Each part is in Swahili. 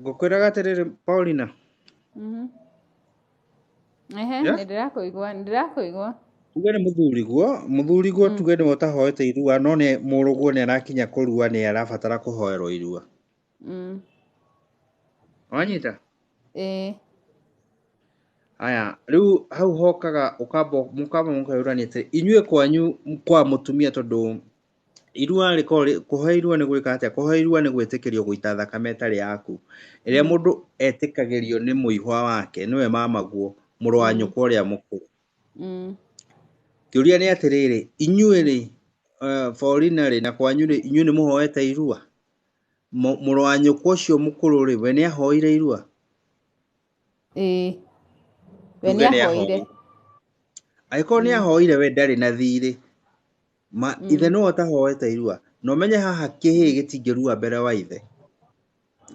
Ngukwiraga atiriri Paulina. Nindirakuigua. Tuge nĩ mũthuri guo tuge nĩ ũtahoete irua no nĩ mũrũguo nĩ arakinya kũrua nĩ arabatara kũhoerwo irua. Wanyita? Aya, rĩu hau hokaga mũkamba mũkayũrania atĩ inyuĩ kwanyu kwa mũtumia tondũ irua kũhoya irua nĩ gwĩka atĩa? Kũhoya irua nĩ gwĩtĩkĩrio gũita thakame ĩtarĩ yaku ĩrĩa mũndũ etĩkagĩrio nĩ mũihwa wake nĩwe mamaguo mũrũ wa nyũkwa ũrĩa mũkũrũ. Kĩũria nĩ atĩrĩrĩ, inyuĩ Paulina na kwanyu inyuĩ nĩ mũhoete irua? Mũrũ wa nyũkwa ũcio mũkũrũ we nĩ ahoire irua? We nĩ ahoire. Angĩkorwo nĩ ahoire we ndarĩ na thirĩ. Ithe nĩwe ũtahoete irua. Na ũmenye haha kĩhĩĩ gĩtingĩrua mbere wa ithe.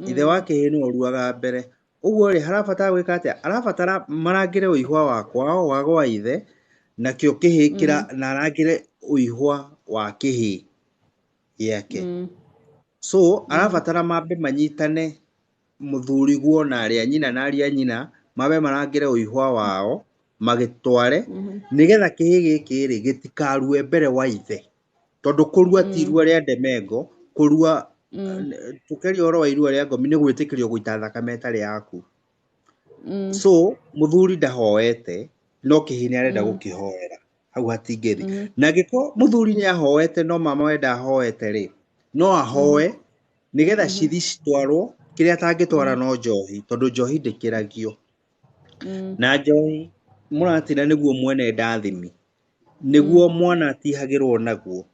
Ithe wa kĩhĩĩ nĩwe ũruaga mbere. Ũguo rĩ harabatara gwĩka atĩa? Arabatara marangĩre ũihwa wa kwao wa gwa ithe nakĩo kĩhĩĩ na arangĩre ũihwa wa kĩhĩĩ gĩake. So arabatara mambe manyitane mũthuri guo na arĩa nyina na arĩa nyina mambe marangĩre ũihwa wao magĩtware nĩgetha kĩhĩĩ gĩkĩ rĩ gĩtikarue mbere wa ithe. Tondũ kũrua ti irua rĩa ndemengo, kũrua tukeria ũhoro wa irua rĩa ngomi nĩ gwĩtĩkĩrio gũita thakame ĩtarĩ yaku. So mũthuri ndahoete no kĩhĩĩ nĩ arenda gũkĩhoera. Hau hatingĩthi. Na angĩkorwo mũthuri nĩ ahoete no mama we ndahoete rĩ no ahoe nĩgetha cithi citwarwo. Kĩrĩa atangĩtwara no njohi tondũ njohi ndĩkĩragio. Na njohi mũratina nĩguo mwene ndathimi. Nĩguo mwana atihagĩrwo naguo.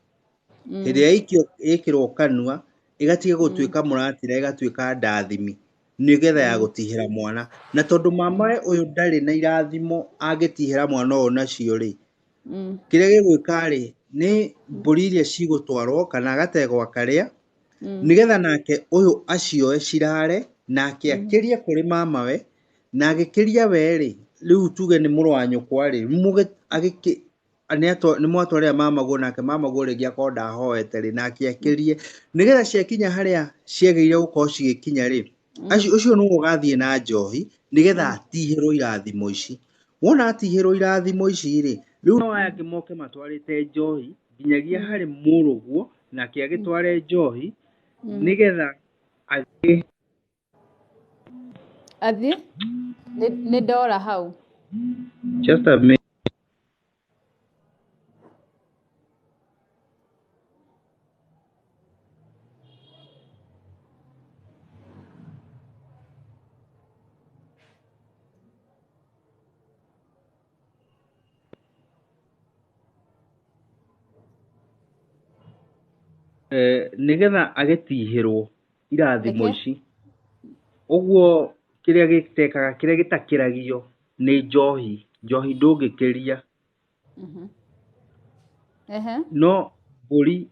Hĩndĩ ĩrĩa ĩkĩrwo kanua ĩgatiga gũtuĩka mũratina ĩgatuĩka ndathimi nĩgetha ya gũtihĩra mwana. Na tondũ mama ũyũ ndarĩ na irathimo angĩtihĩra mwana ũyũ nacio rĩ, kĩrĩa gĩgwĩka rĩ nĩ mbũri iria cigũtwarwo kana agategwa karĩa nĩgetha nake ũyũ acioe cirare nake akĩrie kũrĩ mama we na agĩkĩria we rĩ rĩu tuge nĩ mũrũ wa nyũkwa rĩ nĩ mwatwarĩra mamaguo nake mamaguo rĩngĩ akorwo ndahoete rĩ nake akĩrie nĩgetha ciakinya harĩa ciagĩrĩire gũkorwo cigĩkinya rĩ ũcio nĩwe ũgathiĩ na njohi nĩgetha atihĩrwo irathimo ici. Wona atihĩrwo irathimo ici rĩ rĩu no aya angĩ moke matwarĩte njohi nginyagia harĩ mũrũguo nake agĩtware njohi nĩgetha athiĩ nĩ ndora hau. Just a minute. Nĩgetha agĩtihĩrwo irathimo ici ũguo kĩrĩa gĩtekaga kĩrĩa gĩtakĩragio nĩ njohi ndũngĩkĩria. No mbũri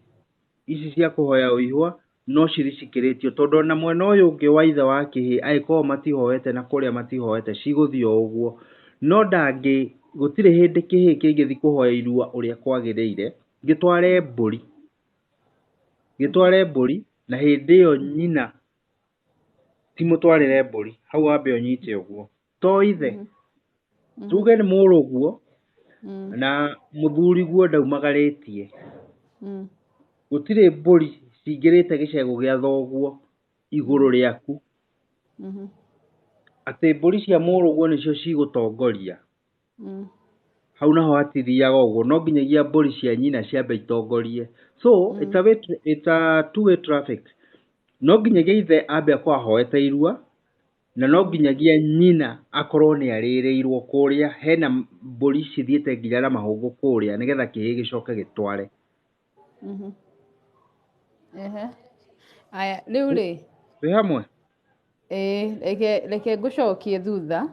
ici cia kũhoya ũihwa no cithi cikĩrĩtio tondũ na mwena ũyũ ũngĩ wa ithe wa kĩhĩĩ angĩkorwo matihoete na kũrĩa matihoete cigũthiĩ o ũguo. No gũtirĩ hĩndĩ kĩhĩĩ kĩngĩthi kũhoya irua ũrĩa kwagĩrĩire gĩtware mbũri na hĩndĩ ĩyo nyina ti mũtwarĩre mbũri hau wambe ũnyite ũguo to ithe. Tuge nĩ mũrũguo na mũthuri guo ndaumagarĩtie. Gũtirĩ mbũri cingĩrĩte gĩcegũ gĩa thoguo igũrũ rĩaku atĩ mbũri cia mũrũguo nĩcio cigũtongoria. Hau naho hatithiaga ũguo no nginyagia mbũri cia nyina ciambe itongorie. So it's a two-way traffic. No nginyagia ithe ambe akorwo ahoete irua na no nginyagia nyina akorwo nĩ arĩrĩirwo kũrĩa hena mbũri cithiĩte nginya na mahũngũ kũrĩa nĩgetha kĩhĩĩ gĩcoke gĩtware. Aya rĩu rĩ twĩ hamwe? Reke ngũcokie thutha.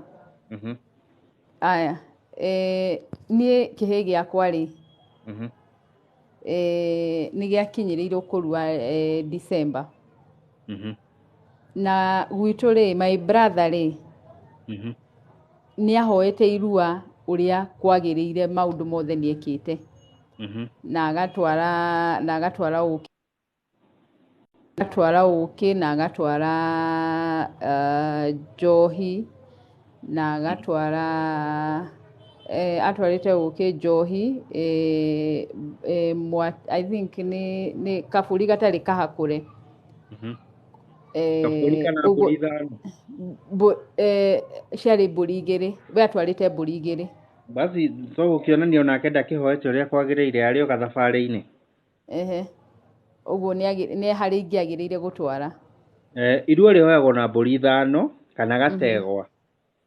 Aya niĩ kĩhĩĩ gĩakwa rĩ nĩ gĩakinyĩrĩirwo kũrua December. Na gwitũ rĩ my brother rĩ nĩ ahoete irua ũrĩa kwagĩrĩire maũndũ mothe nĩekĩte na agatwara agatwara ũkĩ na agatwara njohi na agatwara atwarĩte ũkĩ njohi I think nĩ kabũri gatarĩ kahakũre. Kabũri kana mbũri ithano? Ciarĩ mbũri igĩrĩ, we atwarĩte mbũri igĩrĩ. Basi so gũkĩonania onake ndakĩhoete ũrĩa kwagĩrĩire arĩ o gathabarĩ-inĩ. Ũguo nĩ harĩ ingĩ agĩrĩire gũtwara. Irua rĩoyagwo na mbũri ithano kana gategwa.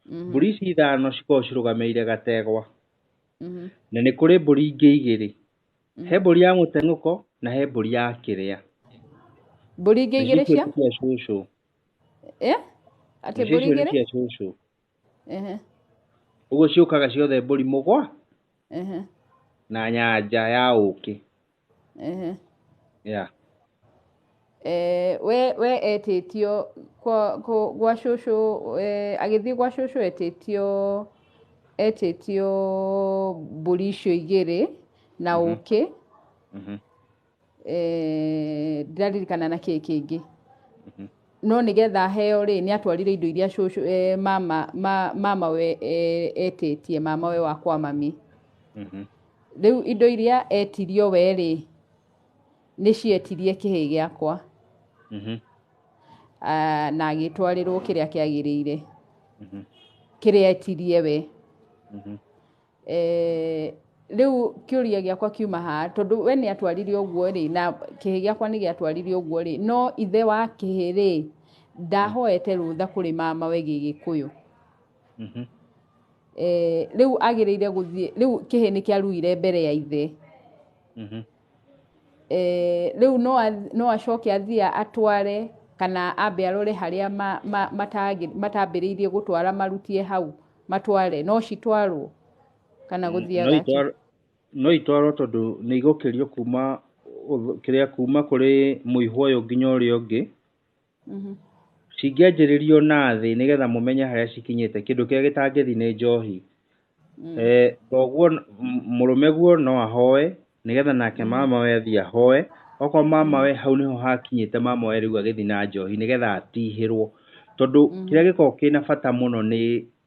Mbũri ici ithano cikoragwo cirũgamĩrĩire gategwa. Na nĩ kũrĩ mbũri ingĩ igĩrĩ. He mbũri ya mũteng'ũko na he mbũri ya kĩrĩa. Mbũri ingĩ igĩrĩ cia? Cũcũ. Atĩ mbũri igĩrĩ? Cia cũcũ. Ũguo ciũkaga ciothe mbũri mũgwa na nyanja ya ũkĩ. We etĩtio gwa cũcũ, agĩthiĩ gwa cũcũ etĩtio mbũri icio igĩrĩ na ũkĩ. Ndiraririkana na kĩĩ kĩngĩ. No nĩgetha aheo rĩ, nĩ atwarire indo iria cũcũ mama we etĩtie, mama we wa kwa mami. Rĩu indo iria etirio we rĩ, nĩ cietirie kĩhĩ gĩakwa. Na agĩtwarĩrwo kĩrĩa kĩagĩrĩire, kĩrĩa etirie we. Rĩu kĩũria gĩakwa kiuma haha, tondũ we nĩ atwarire ũguo rĩ, na kĩhĩ gĩakwa nĩ gĩatwarire ũguo rĩ, no ithe wa kĩhĩ rĩ, ndahoete rũtha kũrĩ mama we Gĩgĩkũyũ. Rĩu agĩrĩire gũthiĩ, rĩu kĩhĩ nĩ kĩaruire mbere ya ithe. Rĩu no acoke athiĩ atware kana ambe arore harĩa matambĩrĩirie gũtwara marutie hau matware, no citwarwo kana gũthiaga atĩa? No itwarwo tondũ nĩ igũkĩrio kuma kũrĩ mũihwo ũyũ nginya ũrĩa ũngĩ. Cingĩanjĩrĩrio na thĩ nĩgetha mũmenye harĩa cikinyĩte, kĩndũ kĩrĩa gĩtangĩthi nĩ njohi. Koguo mũrũme guo no ahoe nĩgetha nake mama we athiĩ ahoe. Okorwo mama we hau nĩho hakinyĩte, mama we rĩu agĩthi na njohi nĩgetha atihĩrwo. Tondũ kĩrĩa gĩkoragwo kĩna bata mũno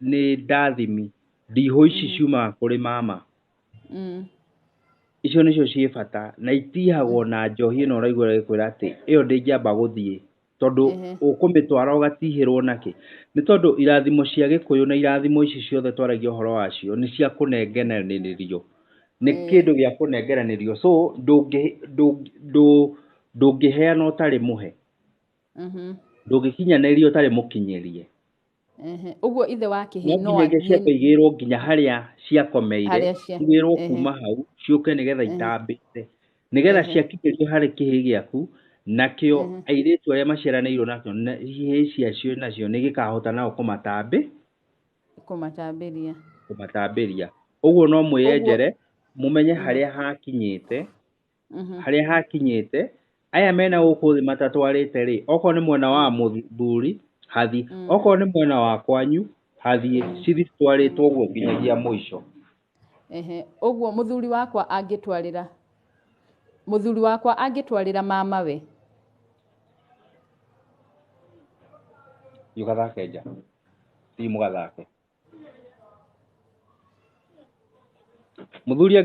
nĩ ndathimi, ndihũ ici ciumaga kũrĩ mama. Icio nĩcio ciĩ bata, na itihagwo na njohi ĩno ũraigua ĩgĩkwĩra atĩ ĩyo ndĩngĩamba gũthiĩ, tondũ ũkũmĩtwara ũgatihĩrwo nakĩ. Nĩ tondũ irathimo cia Gĩkũyũ na irathimo ici ciothe twaragia ũhoro wacio nĩ cia kũnenganĩrio, nĩ kĩndũ gĩa kũnenganĩrio. So ndũngĩheana ũtarĩ mũhe, ndũngĩkinyanĩria ũtarĩ mũkinyĩrie. Ũguo ithe wa kĩhĩ no athiĩ ciakaigĩrwo nginya harĩa ciakomeire, cigĩrwo kuma hau ciũke nĩgetha itambĩte, nĩgetha ciakinyĩrio harĩ kĩhĩ gĩaku, nakĩo airĩtu arĩa maciaranĩirwo nakĩo ihĩĩ ciacio nacio nĩ gĩkahota nao kũmatambĩria. Ũguo no mwĩyenjere mũmenye harĩa hakinyĩte. Aya mena gũkũ thĩ matatwarĩte rĩ, okorwo nĩ mwena wa mũthuri hathi, okorwo nĩ mwena wa kwanyu hathi, citwarĩtwo ũguo nginyagia mũico. Ũguo mũthuri wakwa angĩtwarĩra mama we, yugathake nja, ti mũgathake. Mũthuri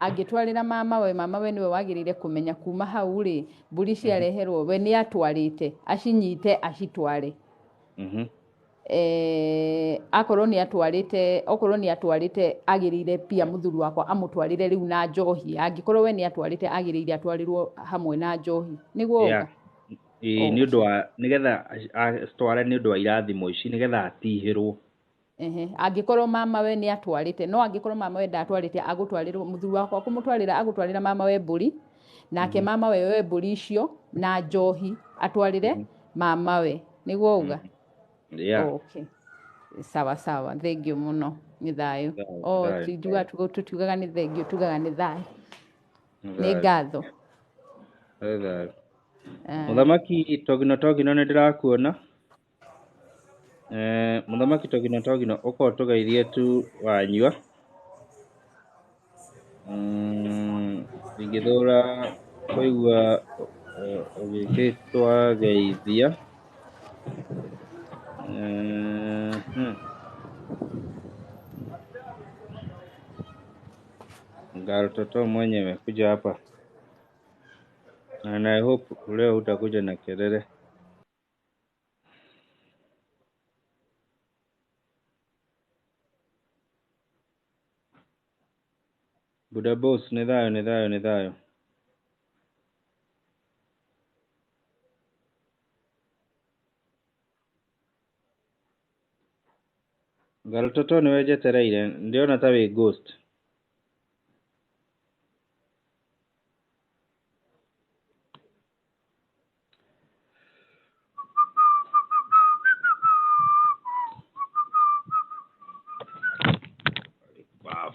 angĩtwarĩra mama we nĩwe wagĩrĩire kũmenya kuma hau rĩ, mbũri ciareherwo we nĩ atwarĩte, acinyite acitware. Okorwo nĩ atwarĩte agĩrĩire pia mũthuri wakwa amũtwarĩre rĩu na njohi. Angĩkorwo we nĩ atwarĩte agĩrĩire atwarĩrwo hamwe na njohi, nĩguo ũga? Nĩ ũndũ wa nĩgetha atware nĩ ũndũ wa irathimo ici nĩgetha atihĩrwo. Angĩkorwo mama we nĩ atwarĩte, no angĩkorwo mama we ndatwarĩte, agũtwarĩrwo mũthuri wakwa agũtwarĩra mama we mbũri, nake mama we oe mbũri icio na njohi atwarĩre mama we, nĩguo ũga? Okay. Sawa, thengiũ mũno, nĩ thayũ. Tutiugaga nĩ thengiũ, tugaga nĩ thayũ. Nĩ ngatho. Muthamaki Togino nĩ ndĩrakuona. Muthamaki Togino ũkorwo tũgeithie tu wanyua. Ingĩthũra kũigua Ugĩgĩtwa geithia. Mtoto mwenyewe kuja hapa. And I hope leo utakuja na kelele. Buda boss, ni thayo. Garototo ni wejetereire, ndiona ta wi ghost. Wow.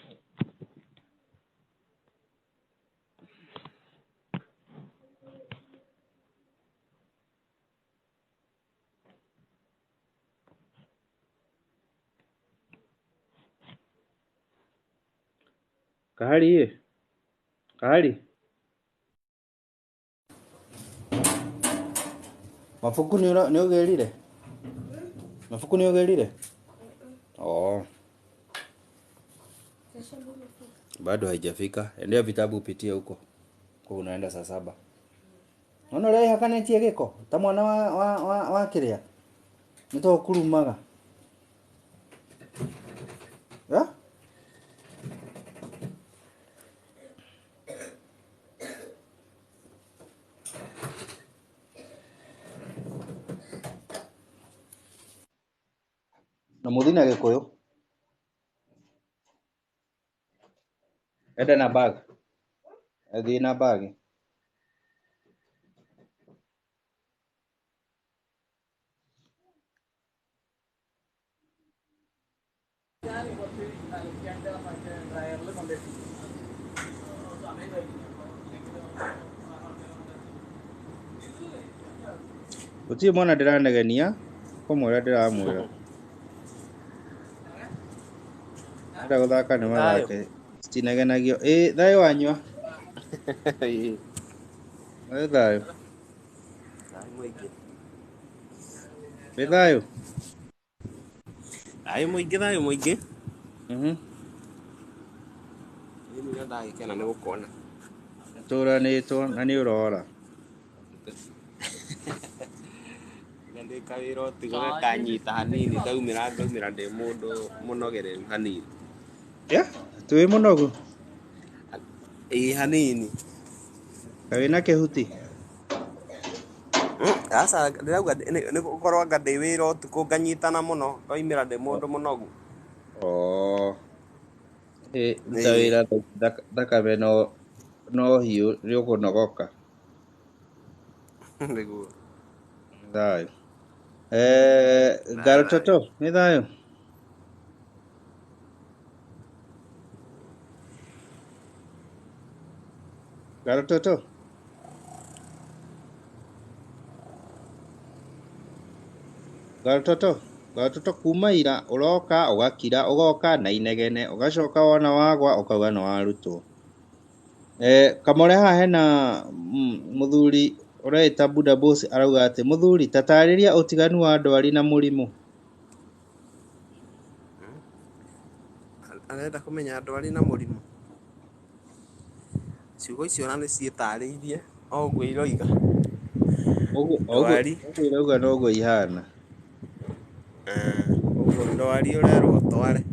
Kahari. Mafuku ni ugerire? Mafuku ni ugerire? Oh. Bado haijafika. Endea vitabu upitie huko. Kwa unaenda saa 7. Nono leo hakanetie giko. Ta mwana wa kiria. Nito kurumaga. Ya? Na muthina gikuyu. Enda na bag. Ethi na bag. Uti mwana ndiranegenia kumwira ndiramwira. Nda guthaka ni mathake. Stinagenagio. Thayo wanyua. Thayo. Thayo muingi. Thayo. Thayo muingi. Ni ndagikena ni gukona. Turanitwo na ni urora. Ndi kawiro tigo kanyita hanini ndaumira ndi mundu munogereru hanini. Tuwi munogu. Hanini. Kawina kihuti. Asa ndirauga ni gukorwo anga ndi wira utuku nganyitana muno ngaumira ndi mundu munogu. Ndawira thakame no hiu riukunogoka. Niguo. Thayo. Garototo, ni thayo. Garototo. Garototo kuma ira uroka ugakira ugoka na inegene ugacoka wona wagwa ukauga no warutwo. Kamore haha hena muthuri ureita Buda boss arauga ati muthuri tatariria utiganu wa ndwari na murimu. Arenda kumenya ndwari na murimu. Ciugo icio na ni ciitariithie oguo iroiga. Oguo irauga noguo ihana. Oguo ndwari urerwo tware.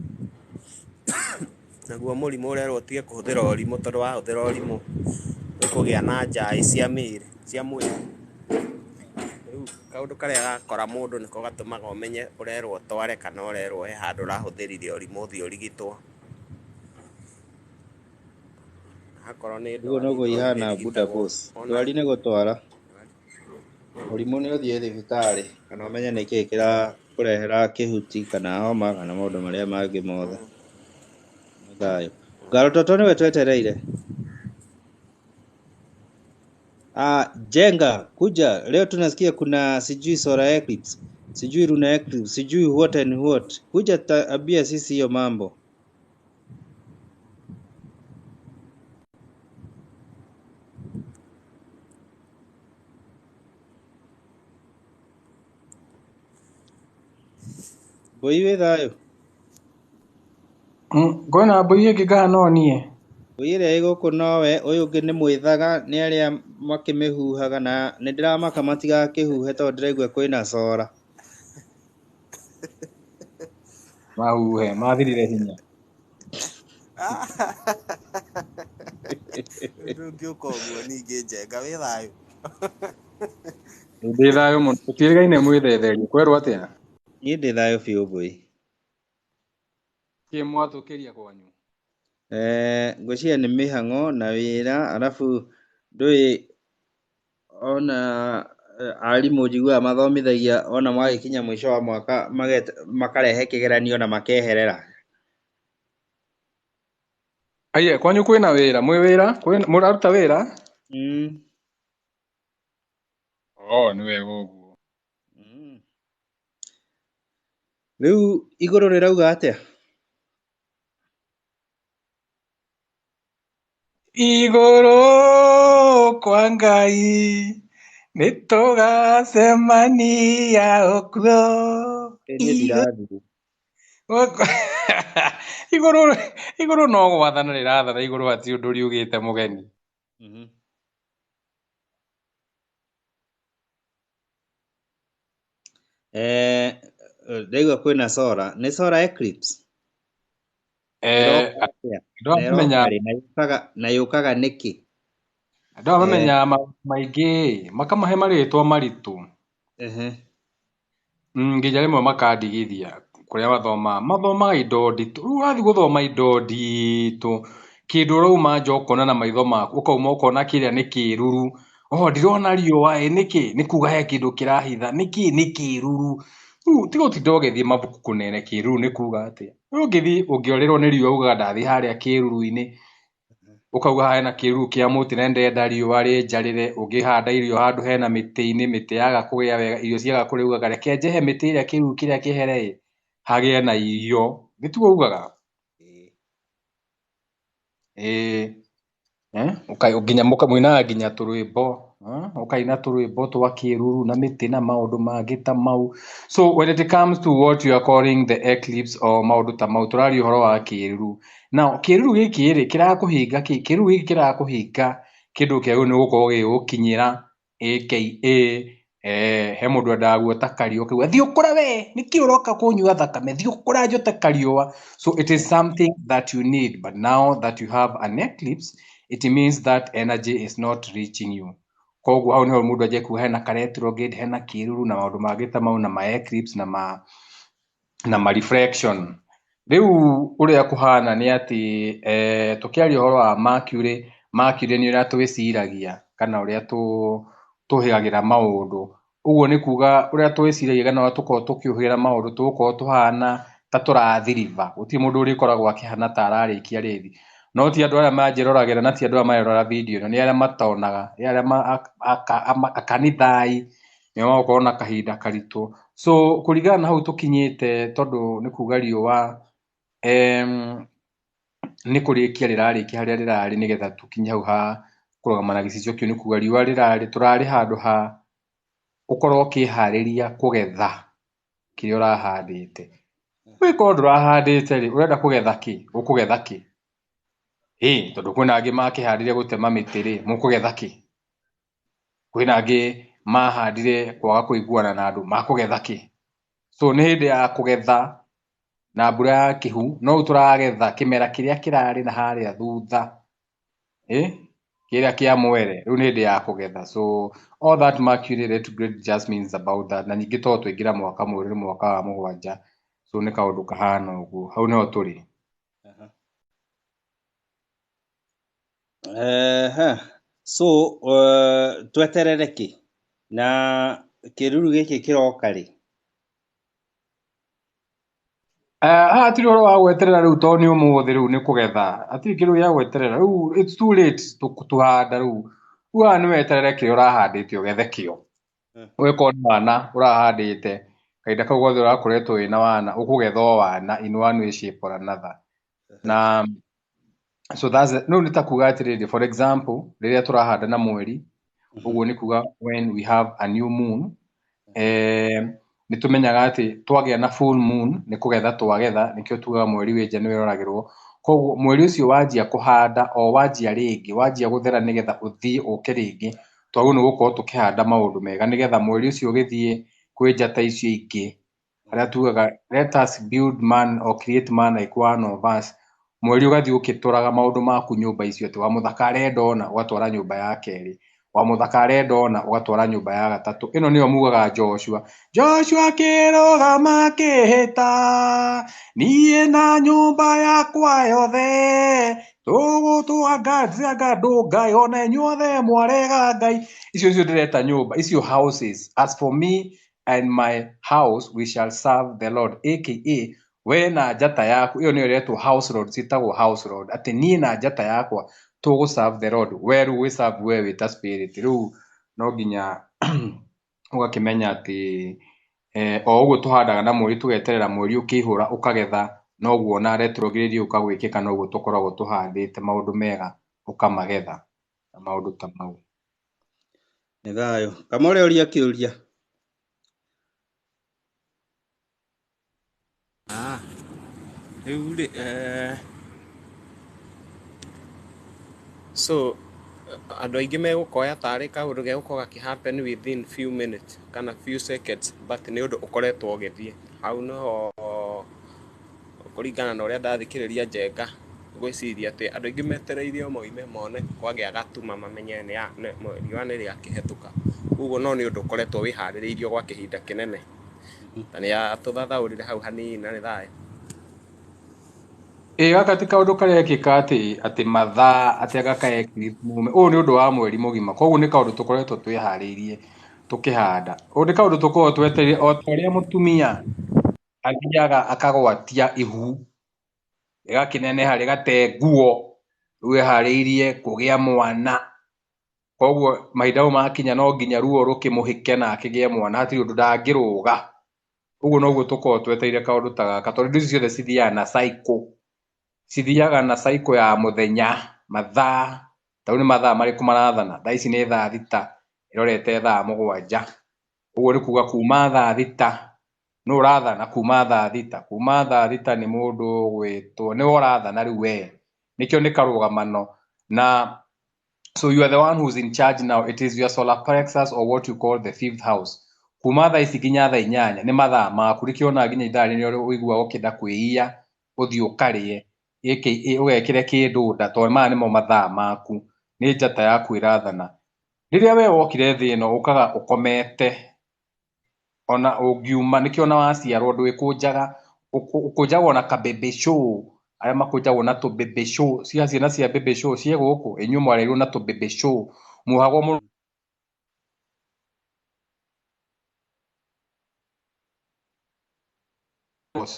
Naguo murimu urerwo tige kuhuthira urimu tondu wahuthira urimu ukugia na njai cia miri cia mwiri. Riu kaundu karia gakora mundu niko gatumaga umenye urerwo tware kana urerwo he handu urahuthirire urimu uthii urigitwo. Hakorwo ni Niguo noguo ihana Buda boss. Ndwari ni gutwara. Murimu ni uthie thibitari kana umenye niki kurehera kihuti kana homa kana maundu maria mangi mothe. Thayo. Garototo niwe twetereire. Njenga kuja leo tunasikia kuna sijui solar eclipse, sijui lunar eclipse, sijui what and what. Kuja tabia sisi hiyo mambo. Mbũi wĩ thayũ? Ngona mbũi ĩngĩ kana no niĩ? Mbũi ĩrĩa ĩ gũkũ nowe, ũyũ ũngĩ nĩ mwĩthaga, nĩ arĩa makĩmĩhuhaga, na nĩ ndĩramaka matigakĩhuhe tondũ ndĩraigua kwĩna cora. Mahuhe, mathirire hinya. Ndũngĩũka ũguo ningĩ njenga wĩ thayũ. Ndĩ thayũ mũno, tũtiĩrĩgaine mwĩthetheria, kwerwo atĩa? Niĩ ndĩ thayũ biũ Mbũi. Kĩ mwatũkĩria kwanyu? Ngwĩciria nĩ mĩhang'o na wĩra, arabu ndũĩ ona arimũ njiguaga mathomithagia ona magĩkinya mũico wa mwaka makarehe kĩgeranio na makeherera. Aiye, kwanyu kwĩna wĩra? Mwĩ wĩra? Mũraruta wĩra? Nĩ wega ũguo. Rĩu igũrũ rĩrauga atĩa? Igũrũ kwa Ngai nĩtũgacemania okuo. Igũrũ no gwathana rĩrathana, igũrũ ati ũndũ riugĩte mũgeni. Ndaigua kwĩna cora. Nĩ solar eclipse? Na yũkaga nĩkĩ? Andũ aya mamenyaga maũndũ maingĩ, makamahe marĩtwa maritũ. Nginya rĩmwe makandigithia kũrĩa mathomaga indo nditũ. Rĩu ũrathiĩ gũthoma indo nditũ, kĩndũ ũrauma nja ũkona na maitho maku, ũkauma ũkona kĩrĩa nĩ kĩruru. Ndirona riũa, nĩkĩ? Nĩ kuga he kĩndũ kĩrahitha. Nĩkĩ? Nĩ kĩruru. Rĩu tiga ũtinda ũgĩthiĩ mabuku kũnene, kĩruru nĩ kuga atĩa? Rĩu ũngĩthiĩ ũngĩorĩrwo nĩ riũa ugaga ndathiĩ harĩa kĩruru-inĩ, ũkauga hena kĩruru kĩa mũtĩ na ndenda riũa rĩnjarĩre, ũngĩhanda irio handũ hena mĩtĩ-inĩ, mĩtĩ yaga kũgĩa wega, irio ciaga kũrĩa ugaga reke njehe mĩtĩ ĩrĩa kĩruru kĩrĩa kĩhere hagĩe na irio. Nĩtuo ugaga? Nginya mũinaga nginya tũrwĩmbo, ũkaina tũrwĩmbo twa kĩruru na mĩtĩ na maũndũ mangĩ ta mau. So when it comes to what you are calling the eclipse or maũndũ ta mau, tũraria ũhoro wa kĩruru. Now kĩruru gĩkĩ rĩ kĩrakũhinga kĩ? Kĩruru gĩkĩ kĩrakũhinga kĩndũ kĩagĩrĩirwo nĩ gũkorwo gĩgũkinyĩra aka he mũndũ endaga guota kariũa, akauga thiĩ ũkũre we, nĩkĩ ũroka kũnyua thakame, thiĩ ũkũre njote kariũa. So it is something that you need, but now that you have an eclipse, it means that energy is not reaching you. Koguo hau nĩho mũndũ anjia kuga hena retrograde, hena kĩruru na maũndũ mangĩ ta mau na ma eclipse na ma reflection. Rĩu ũrĩa kũhana nĩ atĩ tũkĩaria ũhoro wa Mercury, Mercury nĩ ũrĩa twĩciragia kana ũrĩa tũhĩgagĩra maũndũ. Ũguo nĩ kuga ũrĩa twĩciragia kana ũrĩa tũkoragwo tũkĩũhĩgĩra maũndũ tũgũkorwo tũhana ta tũrathiriva. Gũtirĩ mũndũ ũrĩkoragwo akĩhana ta ararĩkia rĩthi. No ti andũ arĩa manjĩroragĩra na ti andũ arĩa marerora video ĩno, nĩ arĩa matonaga, nĩ arĩa akanithai nĩo magũkorwo na kahinda karitũ. So kũringana na hau tũkinyĩte, tondũ nĩ kuga riũa nĩ kũrĩkia rĩrarĩkia harĩa rĩrarĩ nĩgetha tũkinye hau ha kũrũgama na gĩcicio kĩu. Nĩ kuga riũa tũrarĩ handũ ha ũkorwo ũkĩharĩria kũgetha kĩrĩa ũrahandĩte. Wĩkorwo ndũrahandĩte rĩ, ũrenda kũgetha kĩ? Ũkũgetha kĩ? Tondũ kwĩna angĩ makĩhandire gũtema mĩtĩ rĩ, mũkũgetha kĩ? Kwĩna angĩ mahandire kwaga kũiguana na andũ, makũgetha kĩ? So nĩ hĩndĩ ya kũgetha na mbura ya kĩhu. No tũragetha kĩmera kĩrĩa kĩrarĩ na harĩa thutha, kĩrĩa kĩa mwere, rĩu nĩ hĩndĩ ya kũgetha. So all that Mercury retrograde just means about that. Na ningĩ tondũ twaingĩra mwaka mwerũ nĩ mwaka wa 7, so nĩ kaũndũ kahana ũguo. Hau nĩho tũrĩ. So tweterere kĩ? Na kĩruru gĩkĩ kĩroka rĩ? Haha hatirĩ ũhoro wa gweterera rĩu tondũ nĩ ũmũthĩ, rĩu nĩ kũgetha. Hatirĩ kĩndũ gĩa gweterera rĩu, it's too late tũhanda rĩu. Rĩu haha nĩ weterere kĩrĩa ũrahandĩte ũgethe kĩo. Wĩkorwo nĩ wana ũrahandĩte, kahinda kau gothe ũrakoretwo wĩna wana, ũkũgetha o wana in one way shape or another. Na so that's no nĩ ta kuga atĩrĩrĩ, for example rĩrĩa tũrahanda na mweri, ũguo nĩ kuga when we have a new moon, nĩ tũmenyaga atĩ twagĩa na full moon nĩ kũgetha twagetha, nĩkĩo tugaga mweri wĩ nja nĩwe ũroragĩrwo. Koguo mweri ũcio wanjia kũhanda o wanjia rĩngĩ, wanjia gũthera nĩgetha ũthiĩ ũke rĩngĩ, twagĩrĩirwo nĩ gũkorwo tũkĩhanda maũndũ mega nĩgetha mweri ũcio ũgĩthiĩ kwĩ njata icio ingĩ arĩa tugaga let us build man or create man like one of us. Mweri ũgathiĩ ũkĩtũraga maũndũ maku nyũmba icio, atĩ wa mũthaka arenda ona ũgatwara nyũmba ya kerĩ, wa mũthaka arenda ona ũgatwara nyũmba ya gatatũ. Ĩno nĩyo mugaga Joshua. Joshua kĩrũgama kĩhĩta, niĩ na nyũmba yakwa yothe tũgũtũanga ndũngai, ona inyuothe mwarega Ngai. Icio nicio ndĩreta nyũmba, icio houses. As for me and my house we shall serve the Lord, aka we na njata yaku, iyo niyo iretwo house road, citagwo house road, atĩ niĩ na njata yakwa tũgũ serve the Lord. We rĩu wĩ serve we wĩta spirit, rĩu no nginya ũgakĩmenya atĩ o ũguo tũhandaga na mweri tũgeterera mweri ũkĩihũra ũkagetha, noguo na retrograde ũkagwĩkĩka, noguo tũkoragwo tũhandĩte maũndũ mega ũkamagetha na maũndũ ta mau. Nĩ thayũ. Kamore ũria kĩũria. Rĩu rĩ, so andũ aingĩ megũkoya tarĩ kaũndũ gegũkorwo gakĩhappen within few minutes kana few seconds, but nĩ ũndũ ũkoretwo ũgĩthiĩ. Hau nĩho kũringana na ũrĩa ndathikĩrĩria njenga, ngwĩciria atĩ andũ aingĩ metereire moime mone kwagĩa gatuma mamenye riũa nĩ rĩakĩhetũka. Ũguo no nĩ ũndũ ũkoretwo wĩharĩrĩirio gwa kĩhinda kĩnene. Na nĩ atũthathaũrire hau hanini na nĩ thayũ. Gaka ti kaũndũ karekĩka atĩ mathaa atĩ gaka eclipse mume. Ũyũ nĩ ũndũ wa mweri mũgima, koguo nĩ kaũndũ tũkoretwo twĩharĩirie tũkĩhanda. Ũyũ nĩ kaũndũ tũkoragwo twetereire, o ta ũrĩa mũtumia athiaga akagwatia ihu rĩgakĩneneha rĩgate nguo, rĩu eharĩirie kũgĩa mwana. Koguo mahinda mau makinya no nginya ruo rũkĩmũhĩke na akĩgĩe mwana, hatirĩ ũndũ ndangĩrũga. Ũguo noguo tũkoragwo twetereire kaũndũ ta gaka, tondũ indo icio ciothe cithiaga na cycle. Cithiaga na cycle ya mũthenya, mathaa, ta rĩu nĩ mathaa marĩkũ marathana, thaa ici nĩ thaa thita ĩrorete thaa mũgwanja. Ũguo nĩ kuga kuma thaa thita, nĩ ũrathana kuma thaa thita. Kuma thaa thita nĩ mũndũ ũgwĩtwo, nĩ ũrathana rĩu we, nĩkĩo nĩ karũgamano. Na so you are the one who's in charge now, it is your solar plexus or what you call the fifth house. Kuma thaa ici nginya thaa inyanya nĩ mathaa maku, nĩkĩo ona nginya ithaa rĩrĩa ũiguaga ũkĩenda kwĩia ũthiĩ ũkarĩe, aka ũgekĩre kĩndũ nda, tondũ maya nĩmo mathaa maku, nĩ njata yaku ĩrathana. Rĩrĩa we wokire thĩ ĩno ũkaga ũkomete, ona ũngiuma, nĩkĩo ona waciarwo ndwĩkũnjaga, ũkũnjagwo na kabebe show, arĩa makũnjagwo na tũbebe show. Cia ciana cia bebe show cie gũkũ, inyuĩ mwarerirwo na tũbebe show, muohagwo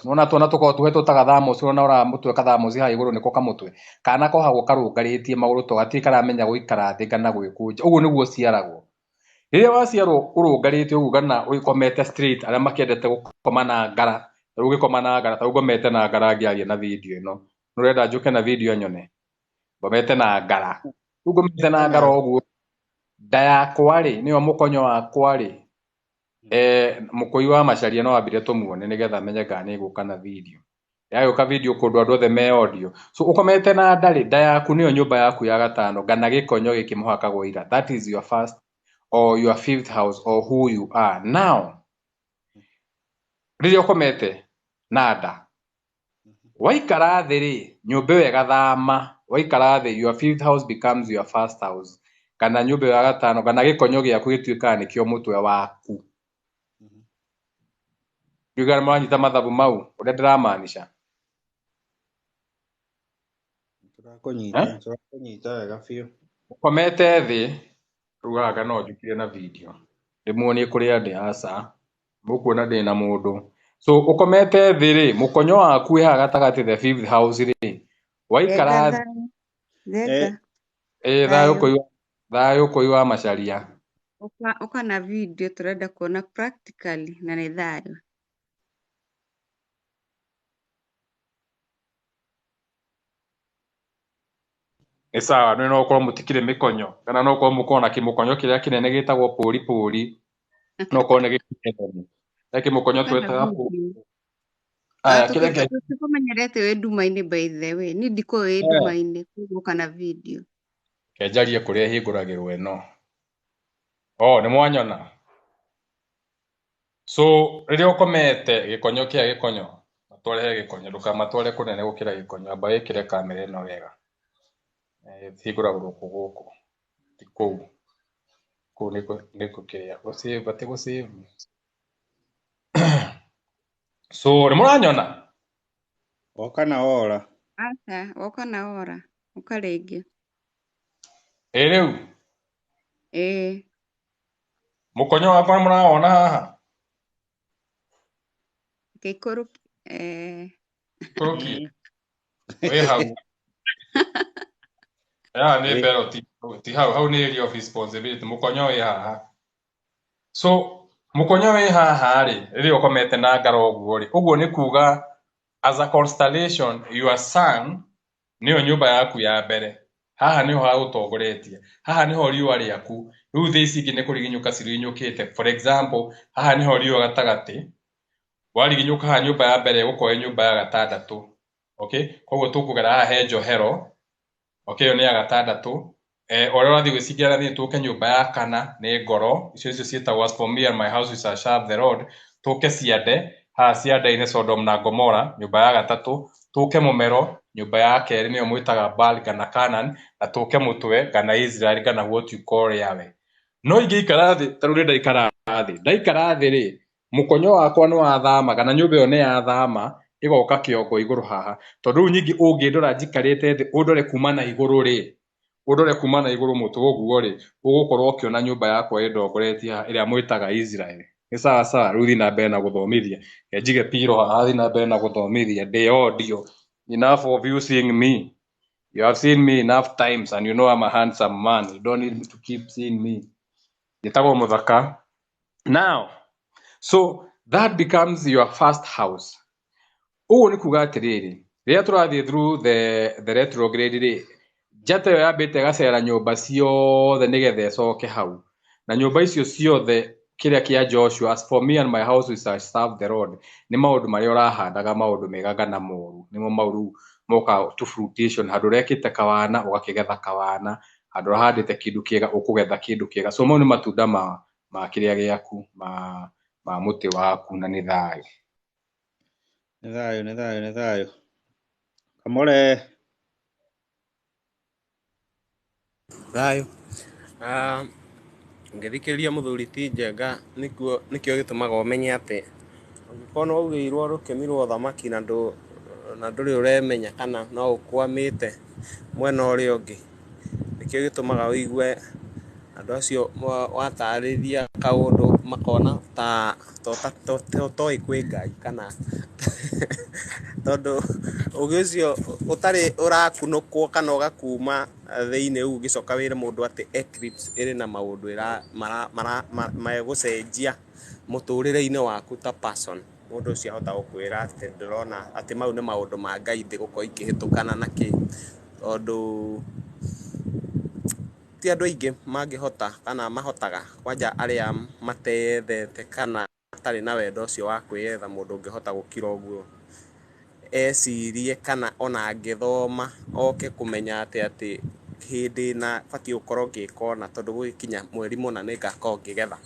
nona twana tũkoragwo tũhetwo ta gathamos, ũrona ũra mũtwe kathamos haha igũrũ nĩko kamũtwe, kana kohagwo karũngarĩtie magũrũ to gatirĩ karamenya gũikara thĩ kana gwĩkũnja. Ũguo nĩguo ciaragwo. Rĩrĩa waciarwo ũrũngarĩte ũguo kana ũkomete straight, arĩa makĩendete gũkoma na ngara, rĩu ũgĩkoma na ngara, ta rĩu ngomete na ngara ngĩaria na video ĩno, nĩ ũrenda njũke na video nyone ngomete na ngara, rĩu ngomete na ngara ũguo, nda yakwa rĩ, nĩyo mũkonyo wakwa rĩ, mũkũi wa macaria no ambire tũmuone nĩgetha menye kana nĩ gũka na video. Yagĩũka video kũndũ andũ othe me audio. So ũkomete na nda rĩ, nda yaku nĩyo nyũmba yaku ya gatano, ngana gĩkonyo gĩkĩ mũhakagwo ira. That is your first or your fifth house or who you are. Now, rĩrĩa ũkomete na nda, waikara thĩ rĩ, nyũmba ĩyo ĩgathama, waikara thĩ, your fifth house becomes your first house, kana nyũmba ĩyo ya gatano, kana gĩkonyo gĩaku gĩtuĩkaga nĩkĩo mũtwe waku. Yugara manyita mathabu mau, ũrĩa ndĩramaanisha. Tũrakũnyita wega biũ. Ũkomete thĩ, rĩu haha no njũkire na video ndĩmuonie kũrĩa ndĩ, aca mũkuona ndĩ na mũndũ. So ũkomete thĩ rĩ, mũkonyo waku wĩ haha gatagatĩ, the fifth house rĩ, waikara thĩ, thayũ kũi wa macaria. Ũka na video tũrenda kuona practically na nĩ thayũ. Nĩ sawa, no ũkorwo mũtikĩrĩ mĩkonyo, kana no ũkorwo mũkorwo na kĩmũkonyo kĩrĩa kĩnene gĩtagwo pũri, no ũkorwo nĩ gĩkĩnene. Like mukonyo Kana twetaga po. video. Aya kile ke. Tukumenyerete wĩ nduma-inĩ by the way. Ni ndiko wĩ nduma-inĩ koguo kana video. Kenjarie kuria hinguragirwo eno. Oh, ni mwanyona. So riria ukomete gikonyo kia gikonyo. Matware gikonyo ndukamatware kunene gukira gikonyo. Amba wikire kamera eno wega. Hinguragirwo guku. Tikou. Kuu niko kiria. Gusave bati gusave. So ni mwanyona. Oka na ora. Aca, woka na ora. Ũka rĩngĩ. Riu. Mukonyo wakwa mũrawona haha. Gĩkũrũ Kuruki. We hau. Ya ni bero ti hau ni area of responsibility. Mukonyo we haha. So mukonyo we haha ri riri ukomete na ngaro uguo ri. Uguo ni kuga as a constellation your sun niyo nyumba yaku ya mbere. Haha niho hagutongoretie. Haha niho riua riaku. Riu thii ici ingi ni kuriginyuka ciriginyukite. For example, haha niho riua gatagati. Wariginyuka haha nyumba ya mbere gukoe nyumba ya gatandatu. Okay? Koguo tukugera haha he njohero. Okay, ni ya gatandatu. Ora wathi gwicigira ni tuke nyumba ya kana ni ngoro. Icio cietagwo as for me and my house we shall serve the Lord. Tuke ciande. Haha ciande-ini Sodom na Gomora, nyumba ya gatatu. Tuke mumero, nyumba ya keri niyo mwitaga Baal kana Canaan. Na tuke mutwe kana Israel kana what you call Yahweh. No ingiikara thi, taru ndaikara thi. Ndaikara thi ri, mukonyo wakwa no athama kana nyumba iyo ni yathama igoka kiongo iguru haha. Tondu nyingi ungindora njikarite thi undore kuma na iguru ri. Undore kuma na iguru mutu uguo ri, ugukorwo ukiona nyumba yakwa indongoretie haha iria mwitaga Israel. Ni sawa sawa, ruthi na mbere na guthomithia. Njige piro haha thi na mbere na guthomithia. Ndi audio. Enough of you seeing me. You have seen me enough times and you know I'm a handsome man. You don't need to keep seeing me. Njitagwo muthaka. Now, so that becomes your first house. Uguo ni kuga atiriri, riria turathie through the retrograde ri, njata yo yambite gacera nyumba ciothe nigetha icoke hau. Na nyumba icio ciothe kiria kia Joshua, as for me and my house we shall serve the Lord, ni maundu maria urahandaga maundu mega kana moru. Nimo mauru moka to fruition, handu rekite kawana ugakigetha kawana, handu rahandite kindu kiega ukugetha kindu kiega. So mau ni matunda ma kiria giaku ma muti waku na ni thayu. Ni thayu. Kamore. Thayu. Ngithikiriria muthuri ti njenga nikio gitumaga umenye ati ungikorwo no ugeirwo rukemi rwa thamaki na nduri uremenya kana no ukwamite mwena uria ungi, nikio gitumaga uigue andu acio watariria kaundu makona ta toi kwi ngai kana tondu ugi ucio utari urakunukwo kana ugakuma thiini ugicoka wire mundu ati eclipse iri na maundu magucenjia muturire-ini waku ta person. Mundu ucio ahota gukwira ati ndirona ati mau ni maundu ma ngai ndi gukorwo ikihitukana naki, tondu ti andu aingi mangihota kana mahotaga kwanja aria mateyethete kana atari na wendo ucio wa kwiyetha mundu ungihota gukira uguo ecirie kana ona angithoma oke kumenya ati hindi na bati ukorwo ngikona tondu gugikinya mweri muna ningakorwo ngigetha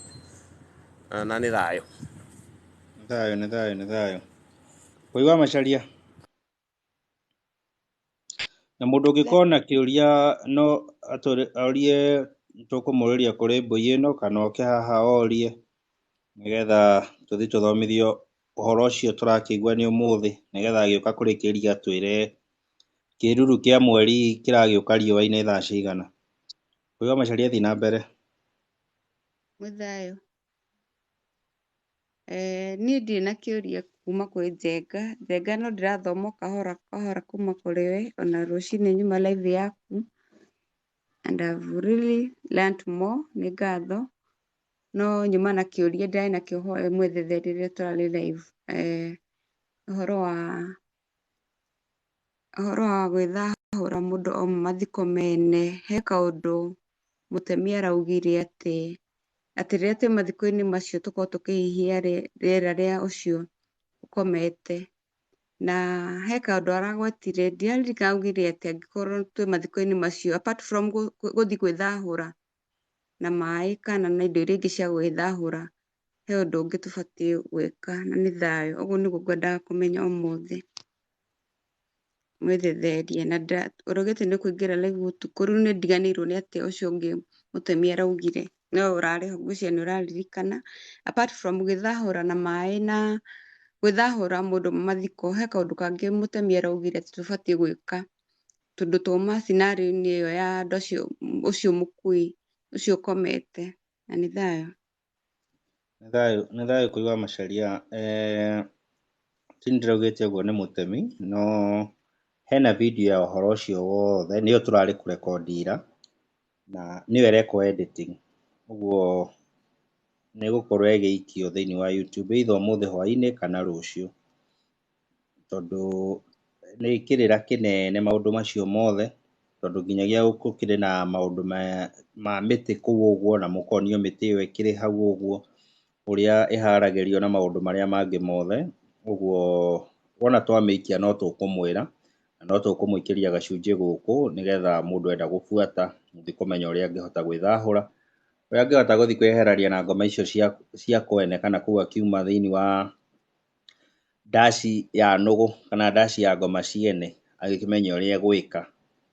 na ni thayu. Ni thayu. Kuigwa macaria. Na mundu ungikorwo na kiuria no arie tukumuriria kuri mbui ino kana oke haha orie nigetha tuthi tuthomithio uhoro ucio turakigua ni umuthi nigetha agioka kurikiria twire kiruru kia mweri kiragiuka riua-ini thaa cigana. Kuigwa macaria thi na mbere. Muthayo. Niĩ ndirĩ na kĩũria kuma kwĩ Njenga. Njenga no ndĩrathoma kahora kahora kuma kũrĩ we ona rũcinĩ nyuma live yaku, and I've really learnt more. Nĩ ngatho. No nyuma na kĩũria ndĩrarĩ nakĩo hoe mwethethe rĩrĩa tũrarĩ live. Ũhoro wa gwĩthahũra mũndũ ouma mathiko mene, he kaũndũ mũtemi araugire atĩ atĩ rĩrĩa twĩ mathiko-inĩ macio tũkorwo tũkĩhihia rĩera rĩa ũcio ũkomete. Na he kaũndũ aragwetire, ndiraririkana augire atĩ angĩkorwo twĩ mathiko-inĩ macio apart from gũthiĩ gwĩthahũra na maĩ kana na indo iria ingĩ cia gwĩthahũra, he ũndũ ũngĩ tũbatiĩ gwĩka na nĩ thayũ. Ũguo nĩguo ngwendaga kũmenya ũmũthĩ. Mwĩthetherie na ũrogete nĩ kũingĩra live ũtukũ, rĩu nĩ ndiganĩirwo nĩ atĩ ũcio ũngĩ mũtemi araugire, no ũrarĩ ho, ngwĩciria nĩ ũraririkana. Apart from gwĩthahũra na maĩ na gwĩthahũra mũndũ mathiko, he kaũndũ kangĩ mũtemi araugire atĩ tũbatiĩ gwĩka tondũ twauma scenario-inĩ ĩyo ya andũ acio, ũcio mũkui, ũcio ũkomete, na nĩ thayũ. Nĩ thayũ kũigua Macharia. Ti ndĩraugĩte ũguo nĩ mũtemi, no hena video ya ũhoro ũcio wothe, nĩyo tũrarĩ kũrekondi ira, na nĩyo ĩrekwo editing, ũguo nĩ gũkorwo ĩgĩikio thĩinĩ wa YouTube either ũmũthĩ hwaĩ-inĩ kana rũciũ, tondũ nĩ kĩrĩra kĩnene maũndũ macio mothe, tondũ nginyagia gũkĩrĩ na maũndũ ma mĩtĩ kũu ũguo, na mũkonio mĩtĩ ĩyo ĩkĩrĩ hau ũguo, ũrĩa ĩharagĩrio na maũndũ marĩa mangĩ mothe. Ũguo wona twamĩikia no tũkũmwĩra na no tũkũmũikĩria gacunjĩ gũkũ, nĩgetha mũndũ enda gũbuata gũthiĩ kũmenya ũrĩa angĩhota gwĩthahũra, ũrĩa angĩhota gũthiĩ kwĩyeherania na ngoma icio cia kwene, kana kũu akiuma thĩinĩ wa ndaci ya nũgũ kana ndaci ya ngoma ciene, agĩkĩmenya ũrĩa egwĩka,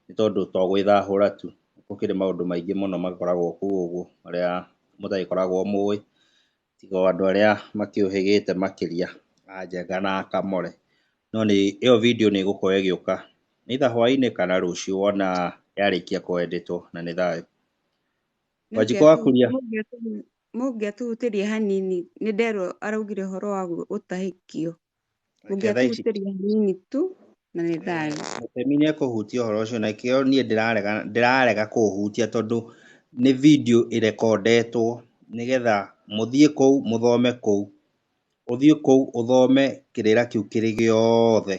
nĩ tondũ to gwĩthahũra tu, gũkĩrĩ maũndũ maingĩ mũno makoragwo kũu ũguo marĩa mũtagĩkoragwo mũĩ, tiga o andũ arĩa makĩũhĩgĩte makĩria a Njenga na Kamore. No ĩyo video nĩ ĩgũkorwo ĩgĩũka either hwaĩ-inĩ kana rũciũ wona yarĩkia kũeditwo, na nĩ thayũ. Wanjikũ wa Kuria, mũngĩatũhutĩria hanini, nĩ nderwo araugire ũhoro wa gũtahĩkio, mũngĩatũhutĩria hanini tu na nĩ thayũ. Mũtemi nĩ ekũhutia ũhoro ũcio, na kĩo niĩ ndĩrarega kũũhutia tondũ nĩ video ĩrekondetwo, nĩgetha mũthiĩ kũu mũthome kũu, ũthiĩ kũu ũthome kĩrĩra kĩu kĩrĩ gĩothe,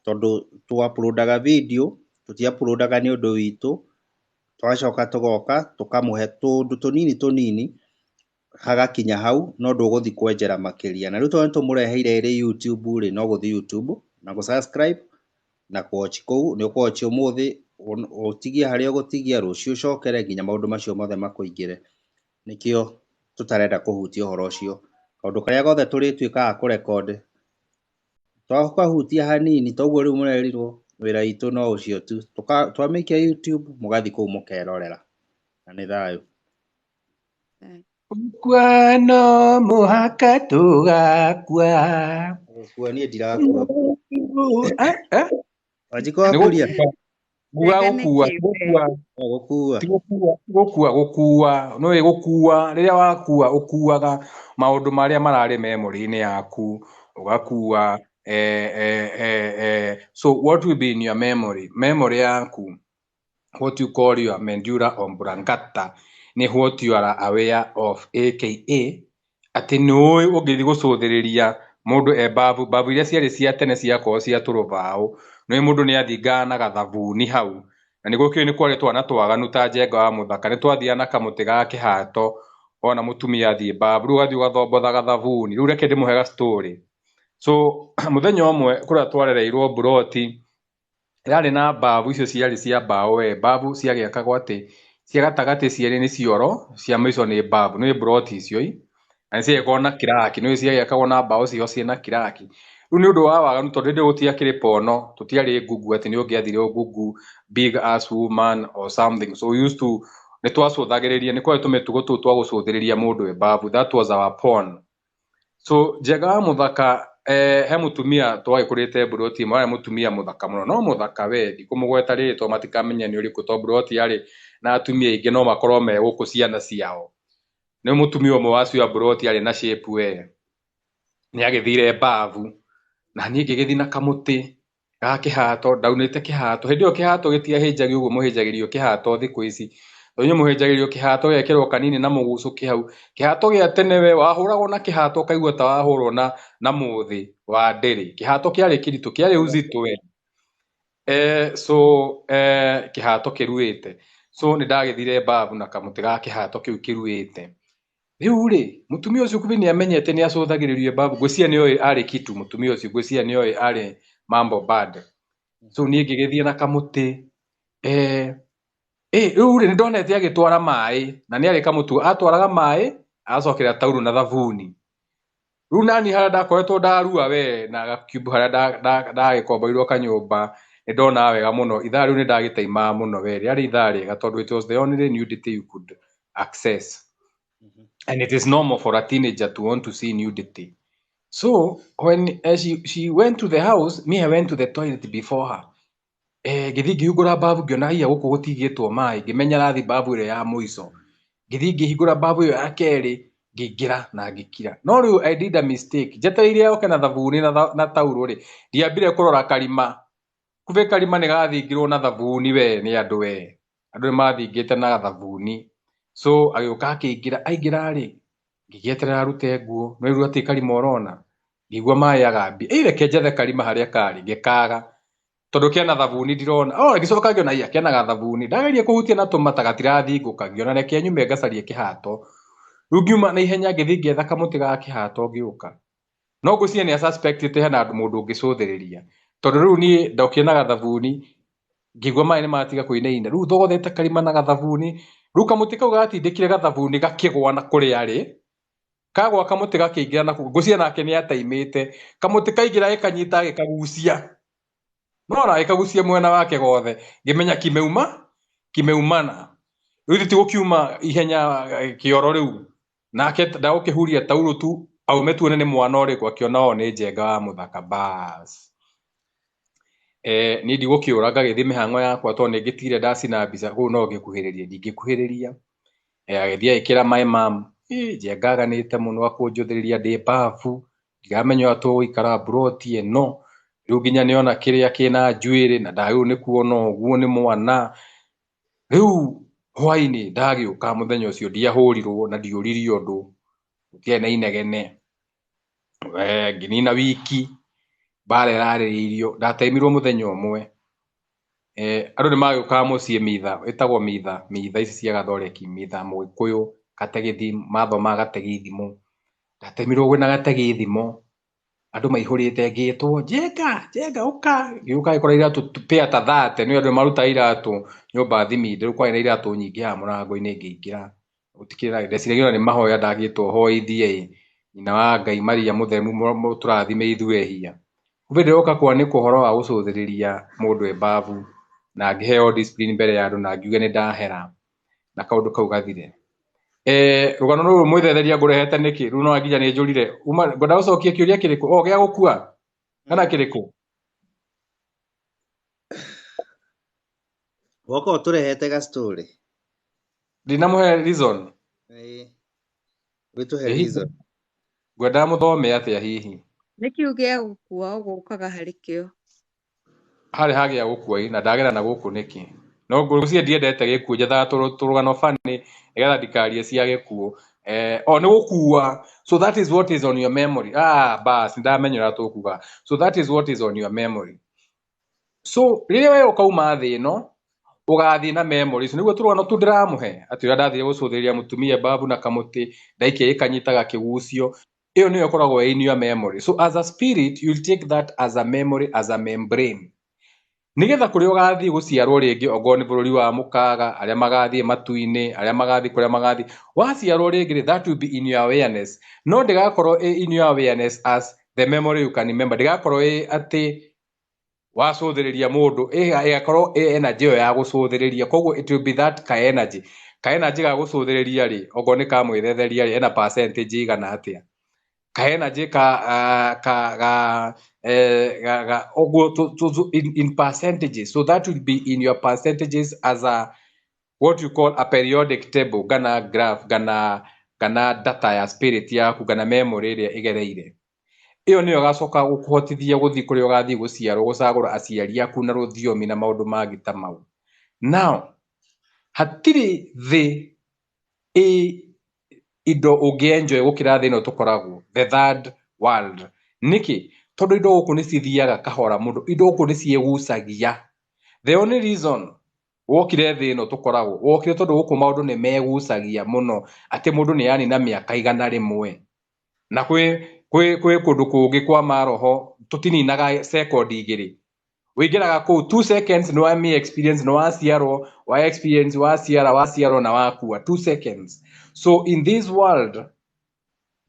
tondũ tũ-uploadaga video, tũti-uploadaga nĩ ũndũ witũ, twacoka tũgoka tũkamũhe tũndũ tũnini tũnini, hagakinya hau no ndũgũthiĩ kwenjera makĩria. Na rĩu tondũ tũmũreheire ĩrĩ YouTube rĩ, no gũthiĩ YouTube na gũ-subscribe na kũ-watch kũu, nĩ ũkũ-watch ũmũthĩ, ũtigie harĩa ũgũtigia, rũciũ ũcokere nginya maũndũ macio mothe makũingĩre. Nĩkĩo tũtarenda kũhutia ũhoro ũcio, kaũndũ karĩa gothe tũrĩtuĩkaga kũrekondi twakahutia hanini, toguo rĩu mũrerirwo wĩra witũ no ũcio tu, twamĩikia YouTube mũgathiĩ kũu mũkerorera, na nĩ thayũ. Gũkua no mũhaka tũgakua. Gũkua niĩ ndirakua. Wanjikũ wa Kuria, gũkua no gũkua, rĩrĩa wakua ũkuaga maũndũ marĩa mararĩ memory-inĩ yaku, ũgakua so what will be in your memory yaku, what you call your medulla oblongata, nĩ what you are aware of, aka atĩ nĩũĩ ũngĩthiĩ gũcũthĩrĩria mũndũ babu iria ciarĩ cia tene ciakorwo cia tũrũbaũ, nĩũĩ mũndũ nĩ athingaga na gathabuni hau, na nĩ gũkĩrĩ nĩ kwarĩ twana twaganu ta Njenga wa Muthaka, nĩ twathiaga na kamũtĩ ga kĩhato, ona mũtumia athiĩ babu, rĩu ũgathiĩ ũgathombotha gathabuni. Rĩu reke ndĩmũhe ga-story. So mũthenya ũmwe kũrĩa twarereirwo mburoti, yarĩ na babu icio ciarĩ cia mbaũ, babu ciagĩakagwo atĩ cia gatagatĩ cierĩ nĩ cioro, cia mũico nĩ babu, nĩ mburoti icio na ciagĩkorwo na kiraki, nĩ ciagĩakagwo na mbaũ ciao ciĩna kiraki. Rĩu nĩ ũndũ wa waganu tondũ hĩndĩ ĩyo gũtiakĩrĩ pono, tũtiarĩ ngugu atĩ nĩ ũngĩathire ngugu big ass woman or something, so we used to, nĩ twacũthagĩrĩria, nĩ kwarĩ tũmĩtugo tũu twa gũcũthĩrĩria mũndũ babu, that was our porn. So Njenga wa Muthaka he mũtumia twagĩkũrĩte mburoti ĩmwe, warĩ mũtumia mũthaka mũno, no mũthaka we, ndikũmũgweta rĩtwa matikamenya nĩ ũrĩkũ, tondũ mburoti yarĩ na atumia aingĩ no makorwo me gũkũ ciana ciao. Nĩ mũtumia ũmwe wacio wa mburoti yarĩ na shape we, nĩ agĩthire babu, na niĩ ngĩgĩthiĩ na kamũtĩ ga kĩhato, ndaunĩte kĩhato. Hĩndĩ ĩyo kĩhato gĩtiahĩnjagio ũguo mũhĩnjagĩrio kĩhato thikũ ici, tondũ mũhĩnjagĩrio kĩhato gĩekĩrwo kanini na mũgucũ kĩhau. Kĩhato gĩa tene we wahũragwo na kĩhato ũkaigua ta wahũrwo na mũthĩ wa ndĩrĩ. Kĩhato kĩarĩ kĩritũ, kĩarĩ uzito we. Kĩhato kĩruĩte. So nĩ ndagĩthire babu na kamũtĩ ga kĩhato kĩu kĩruĩte. riu ri mutumia ucio kubi ni amenyete ni acothagiririo babu gwecia ni oy ari kitu mutumia ucio gwecia ni oy ari mambo bad so ni ngigithie na kamuti riu ri ndonete agitwara mai na ni ari kamutu atwaraga mai acokera tauru na thabuni riu nani hara ndakoretwo ndarua we na gakiubu hara ndagikomboirwo kanyumba ndona wega muno ithaa riu ni ndagitaima muno we riari ithaa riega tondu it was the only nudity you could access. And it is normal for a teenager to want to see nudity. So when she went to the house, me I went to the toilet before her. Githi ngihingura babu ngiona hiya guku gutigitwo mai ngimenya rathi babu ire ya muico githi ngihingura babu iyo ya keri ngingira na ngikira no riu I did a mistake jetereire yoke na thabuni na tauro ri ndiambire kurora karima kuve karima ni gathingirwo na thabuni we ni andu ni mathingite na thabuni so agioka akingira aingira ri ngigieterera rute nguo no riu ati karima orona ngigua mai agambia reke njethe karima haria kari ngikaga tondu kiana thabuni ndirona ngicoka ngiona iya kiana gathabuni ndageria kuhutia na tumata gatirathinguka ngiona reke nyume ngacarie kihato riu ngiuma na ihenya ngithi ngetha kamuti ga kihato ngiuka no ngucia ni suspect hena mundu ngicuthiriria tondu riu ni ndokina gathabuni ngigua mai ni matiga kuinaina riu thogothete karima na gathabuni riu kamuti kau gatindikire gathabuni gakigwa na kuria ri kagwa kamuti gakiingira na ngucia nake ni ataimite kamuti kaingira ikanyita gikagucia nora ikagucia mwena wake gothe ngimenya kimeumana riu ti gukiuma ihenya kioro riu nake ndagukihuria tauro tu aume tuone ni mwana uriku akiona ni njenga wa muthaka bas ni ndigukiura ngagithie mihango yakwa to ni ngitire ndacina mbica ku no ngikuhiriria ndingikuhiriria agithie ikira my mom njenga aganite muno akunjuthiriria ndi bafu ndiramenya atu ikara broti no riu nginya niona kiria kina njuiri na ndagiu ni kuona uguo ni mwana riu hwaini ndagiuka muthenya ucio ndiahurirwo na ndiuririe undu utiena inegene nginina wiki bare rariririo ndataimirwo muthenya umwe andu ni magiuka mucii mitha itagwo mitha ici cia gathoreki mitha muikuyu gategithi mathoma gategithimo ndataimirwo gwina gategithimo andu maihurite ngitwo njenga uka giuka ikora iratu pea ta 30 ni andu maruta iratu nyumba thimi ndiru kwa ina iratu nyingi ha murango-ini ngiingira utikira ndeciragira ni mahoya ndagitwo hoithie nyina wa Ngai Maria muthemu turathime ithue hia kuve ndoka kwa ni kuhoro wa gucuthiriria mundu babu na ngiheo discipline mbere ya andu na ngiuge ni ndahera na kaundu kau gathire rugano ruru mwithetheria ngurehete niki ru no nginya ni njurire ngoda ucokie kiuria kiriku gia gukua kana kiriku wako turehete ga story ndina muhe reason wituhe reason ngoda muthome atia hihi Niki ugia gukua ugukaga harikio hari hagia gukua na ndagera na guku niki no ngurucie ndiendete gikuo njetha turugano fani nigetha ndikarie cia gikuo ni gukua so that is what is on your memory bas ndamenyera tukuga so that is what is on your memory so riria we ukauma thi no ugathi na memories niguo turugano tu ndiramuhe ati ndathire gucuthiriria mutumia babu na kamuti ndaikie ikanyitaga kigucio iyo niyo koragwo in your memory so as a spirit you'll take that as a memory as a membrane nigetha kuria ugathi guciarwo ringi ogoni bururi wa mukaga aria magathi matuini aria magathi kuria magathi waciarwo ringi that will be in your awareness no ndigakorwo in your awareness as the memory you can remember ndigakorwo ati wacuthiriria mundu igakorwo energy ya gucuthiriria koguo it will be that ka energy ga gucuthiriria ri ogoni ka mwithetheria ri ena percentage igana atia ka energy in percentages so that will be in your percentages as a what you call a periodic table gana graph gana data ya spirit yaku gana memory iria igereire iyo niyo gacoka gukuhotithia guthi kuria ugathi guciarwo gucagura aciari aku na ruthiomi na maundu magi ta mau now hatiri thi indo ungienjoy gukira thi no tukoragwo the third world niki tondu indo guku ni cithiaga kahora mundu indo guku ni ciegucagia the only reason wokire thĩ ĩno tũkoragwo wokire tondũ gũkũ maũndũ nĩ megucagia mũno atĩ mũndũ nĩ yani na mĩaka 100 na kwĩ kũndũ kũngĩ kwa maroho tũtininaga sekondi 2 wĩingĩraga kũu 2 seconds no ami experience no waciarwo wa experience waciarwo na wakua 2 seconds. So in this world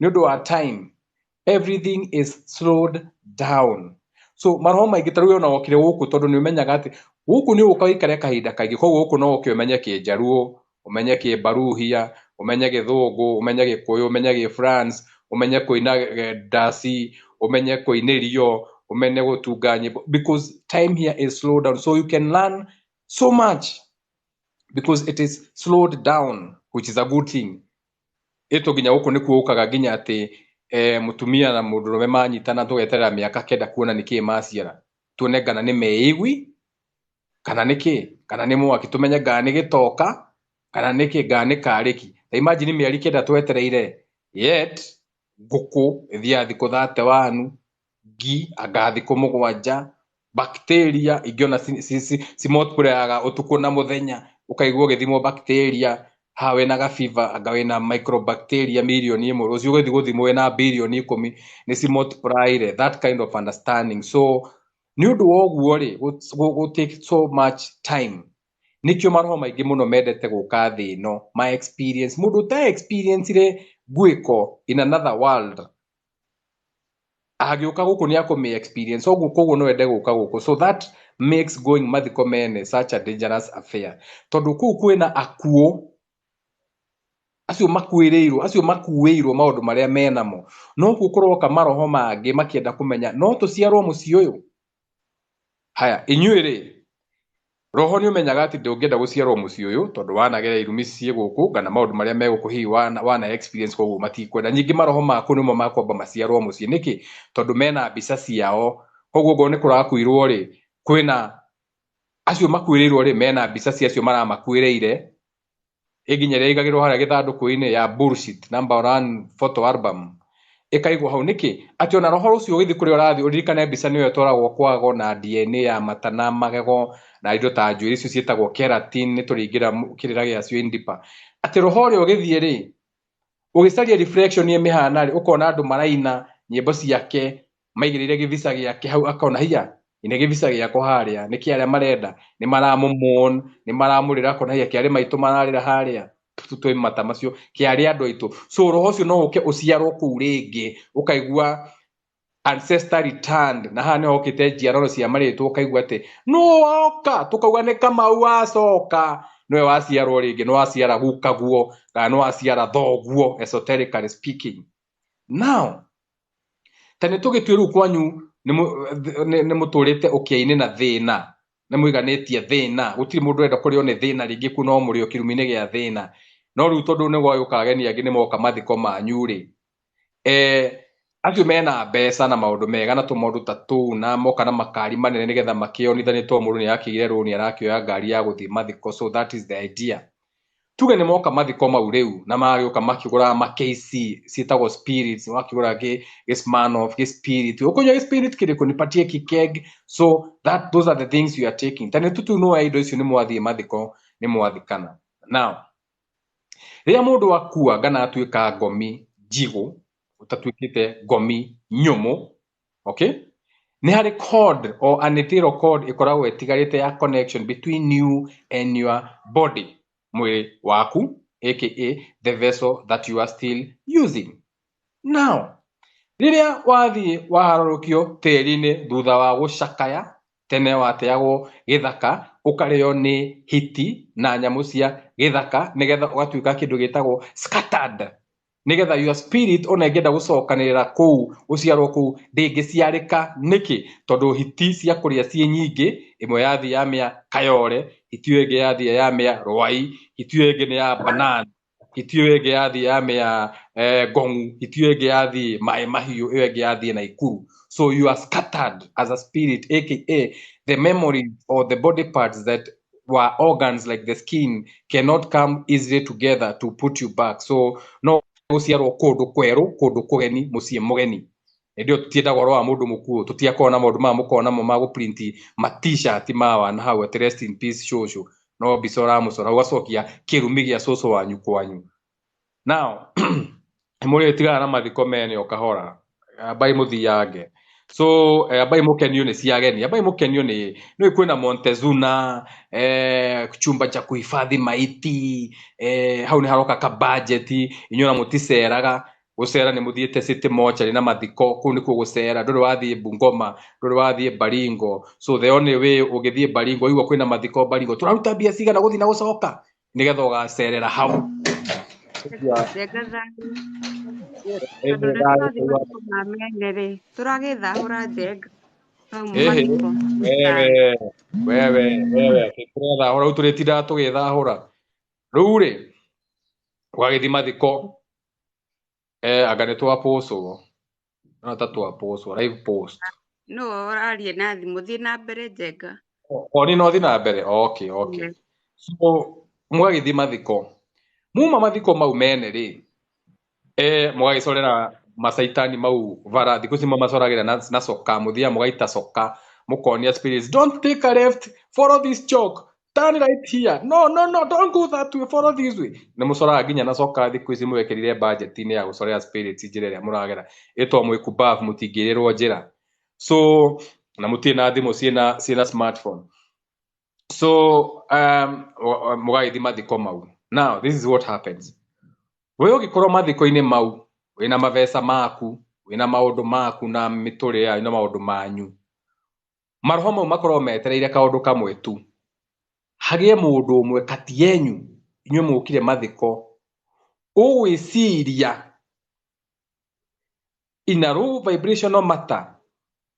nĩ ũndũ wa time everything is slowed down. So maroho maingĩ tarũ ona wokire gũkũ tondũ nĩ ũmenyaga atĩ gũkũ nĩ ũka ikare kahinda kaingĩ koguo gũkũ no ũke ũmenye Kĩnjaruo ũmenye Kĩbaruhia ũmenye Gĩthũngũ ũmenye Gĩkũyũ ũmenye Gĩfrance ũmenye kũina ndaci ũmenye kũinĩrio umenye gũtunga nyĩmbo because time here is slowed down, so you can learn so much because it is slowed down, which is a good thing. Ito ginya gũkũ nĩkuo ũkaga ginya atĩ mũtumia na mũndũrũme manyitana tũgeterera mĩaka 9 kuona nĩkĩ maciara tuone kana nĩ meigwi kana nĩkĩ kana nĩ mwaki tumenye kana nĩ gĩtoka kana nĩkĩ kana nĩ karĩki. Imagine mĩeri 9 twetereire yet ngũkũ ithia thikũ 31 gi agathi kumugwanja bacteria ingiona si multiplier utuko na muthenya ukaigwo githimo bacteria hawe na gafiva agawe na microbacteria milioni 1 ucio gethi guthimo na bilioni 10 ni si multiply that kind of understanding. So ni undu woguo ri go take so much time nikyo maroho maingi muno mendete guka thi no my experience mundu ta experience ire gwiko in another world agioka guku ni akome experience ogu koguo no ende guka guku, so that makes going mathiko mene such a dangerous affair tondu ku kwina akuo acio makuireirwo maundu maria menamo no gukoroka maroho mangi makienda kumenya no tuciarwo muci uyu haya inyuire roho ni umenyaga ati ndungienda guciarwo muci uyu tondu wanagera irumi cie guku kana maundu maria megukuhi wana experience koguo matikwenda nyingi maroho maku nimo makwamba maciarwo muci niki tondu mena mbica ciao koguo ngo ni kurakuirwo ri kwina acio makuireirwo ri mena mbica ciacio maramakuireire iginyeria igagirwo haria githanduku-ini ya bullshit number 1 photo album ikaigwo hau niki ati ona roho ucio ugithi kuri urathi uririkane mbica niyo twaragwo kwago na DNA ya matana magego na indo ta njuiri icio cietagwo keratin ni turingira kirira giacio indipa ati roho rio githie ri ugicaria reflection ye mihana ri ukona andu maraina nyimbo ciake maigirire givisa giake hau akona hiya ine givisa giako haria niki aria marenda ni maramumon ni maramurira kona hiya kiari maitu mararira haria tutoi mata macio kiari andu aitu. So roho cio no uke uciarwo ku ringi ukaigua ancestor returned na hane hokite njiarano cia maritu ukaigua ati no oka tukauga ni Kamau acoka no waciarwo ringi no waciara gukaguo kana no waciara thoguo esoterically speaking. Now tani tugitwiru kwanyu ni muturite ukiaine na thina ni muiganetie thina gutiri mundu enda kurio ni thina ringi ku no muri okirumine gia thina no riu tondu ni gwa ukagenia ngi ni moka mathiko manyu ri acio mena mbeca na maundu mega na tumundu tatu na moka na makari manene nigetha makionithanie to mundu ni akigire runi arakioya ngari ya guthie mathiko. So that is the idea. Tuge ni moka mathiko mau riu na magioka makigura ma KC cietagwo spirits wakigura ge man of ge spirit ukonya ge spirit kiriko nipatie kikeg. So that those are the things you are taking tani tutu no indo icio ni mwathie mathiko ni mwathikana. Now ria mundu akua gana atuika ngomi jigo utatuikite ngomi nyumu, okay, ni hari code or anetero code ikoragwo etigarite ya connection between you and your body, mwiri waku aka the vessel that you are still using. Now riria wathie waharurukio teri-ini thutha wa gucakaya tene wateagwo githaka ukareo ni hiti na nyamu cia githaka nigetha ugatuika kindu gitagwo scattered nigetha your spirit onengenda gucokanirira kuu uciarwo kuu ndingiciarika niki tondu hiti cia kuria cie nyingi imwe yathi ya mia kayore hiti ingi yathi ya mia rwai hiti ingi ni ya banana hiti ingi yathi ya mia gongu hiti ingi yathi mai mahiu ingi yathi na ikuru. So you are scattered as a spirit aka the memories or the body parts that were organs like the skin cannot come easily together to put you back. So no uciarwo kundu kweru kundu kugeni mucie mugeni ndio tutienda goro wa mundu mukuo tutiakona maundu ma mukona mo ma guprint ma t-shirt ma wana hau at rest in peace shosho no mbica ũramũcora ũgacokia kĩrumi gĩa cũcũ wanyu kwanyu. Now mũrĩ tigana na mathiko mene o kahora bai mũthiange. So bai mũkenio nĩ ciageni, bai mũkenio nĩ kwĩna Montezuna, chumba cha kuhifadhi maiti, hau nĩ haroka ka budget inyuĩ na mũticeraga. Gũcera nĩ mũthiĩte City Mortuary na mathiko, kũu nĩkuo gũcera, ndũrĩ wathiĩ Bungoma, ndũrĩ wathiĩ Baringo. So the only way ũgĩthiĩ Baringo igua kwĩna mathiko Baringo, tũraruta mbia cigana gũthiĩ na gũcoka, nĩgetha ũgacerera hau. Turagĩthahũra njenga wewe tũrethahũra rĩu tũrĩtindaga tũgĩthahũra rĩu rĩ ũgagĩthiĩ mathiko. Anga nĩ twapũcwo no ta twapũcwo live post no ũrarie na thimũ, thiĩ na mbere njenga. Ni no thiĩ na mbere. Okay. So mũgagĩthiĩ mathiko, muma mathiko mau mene rĩ mũgagĩcorera macaitani mau vara, thikũ ici macoragĩra na coka, mũthia mũgaita coka mũkonia spirits, don't take a left, follow this chalk, turn right here, no don't go that way, follow this way. Nĩ mũcoraga nginya na coka thikũ ici mwekĩrire budget-inĩ ya gũcorera spirits njĩra ĩrĩa mũragera ĩtwa mwĩkubavu, mũtingĩrĩrwo njĩra. So na mũtirĩ na thimũ ciĩna smartphone. So mũgagĩthiĩ mathiko mau. Now this is what happens. Wewe ũgĩkorwo mathiko-inĩ mau wĩna mabeca maku, wĩna maũndũ maku na mĩtũrĩre yanyu na maũndũ manyu, maroho mau makorwo metereire kaũndũ kamwe tu, hagĩe mũndũ ũmwe kati yenyu inyuĩ mũkire mathiko ũgwĩciria in a low vibrational matter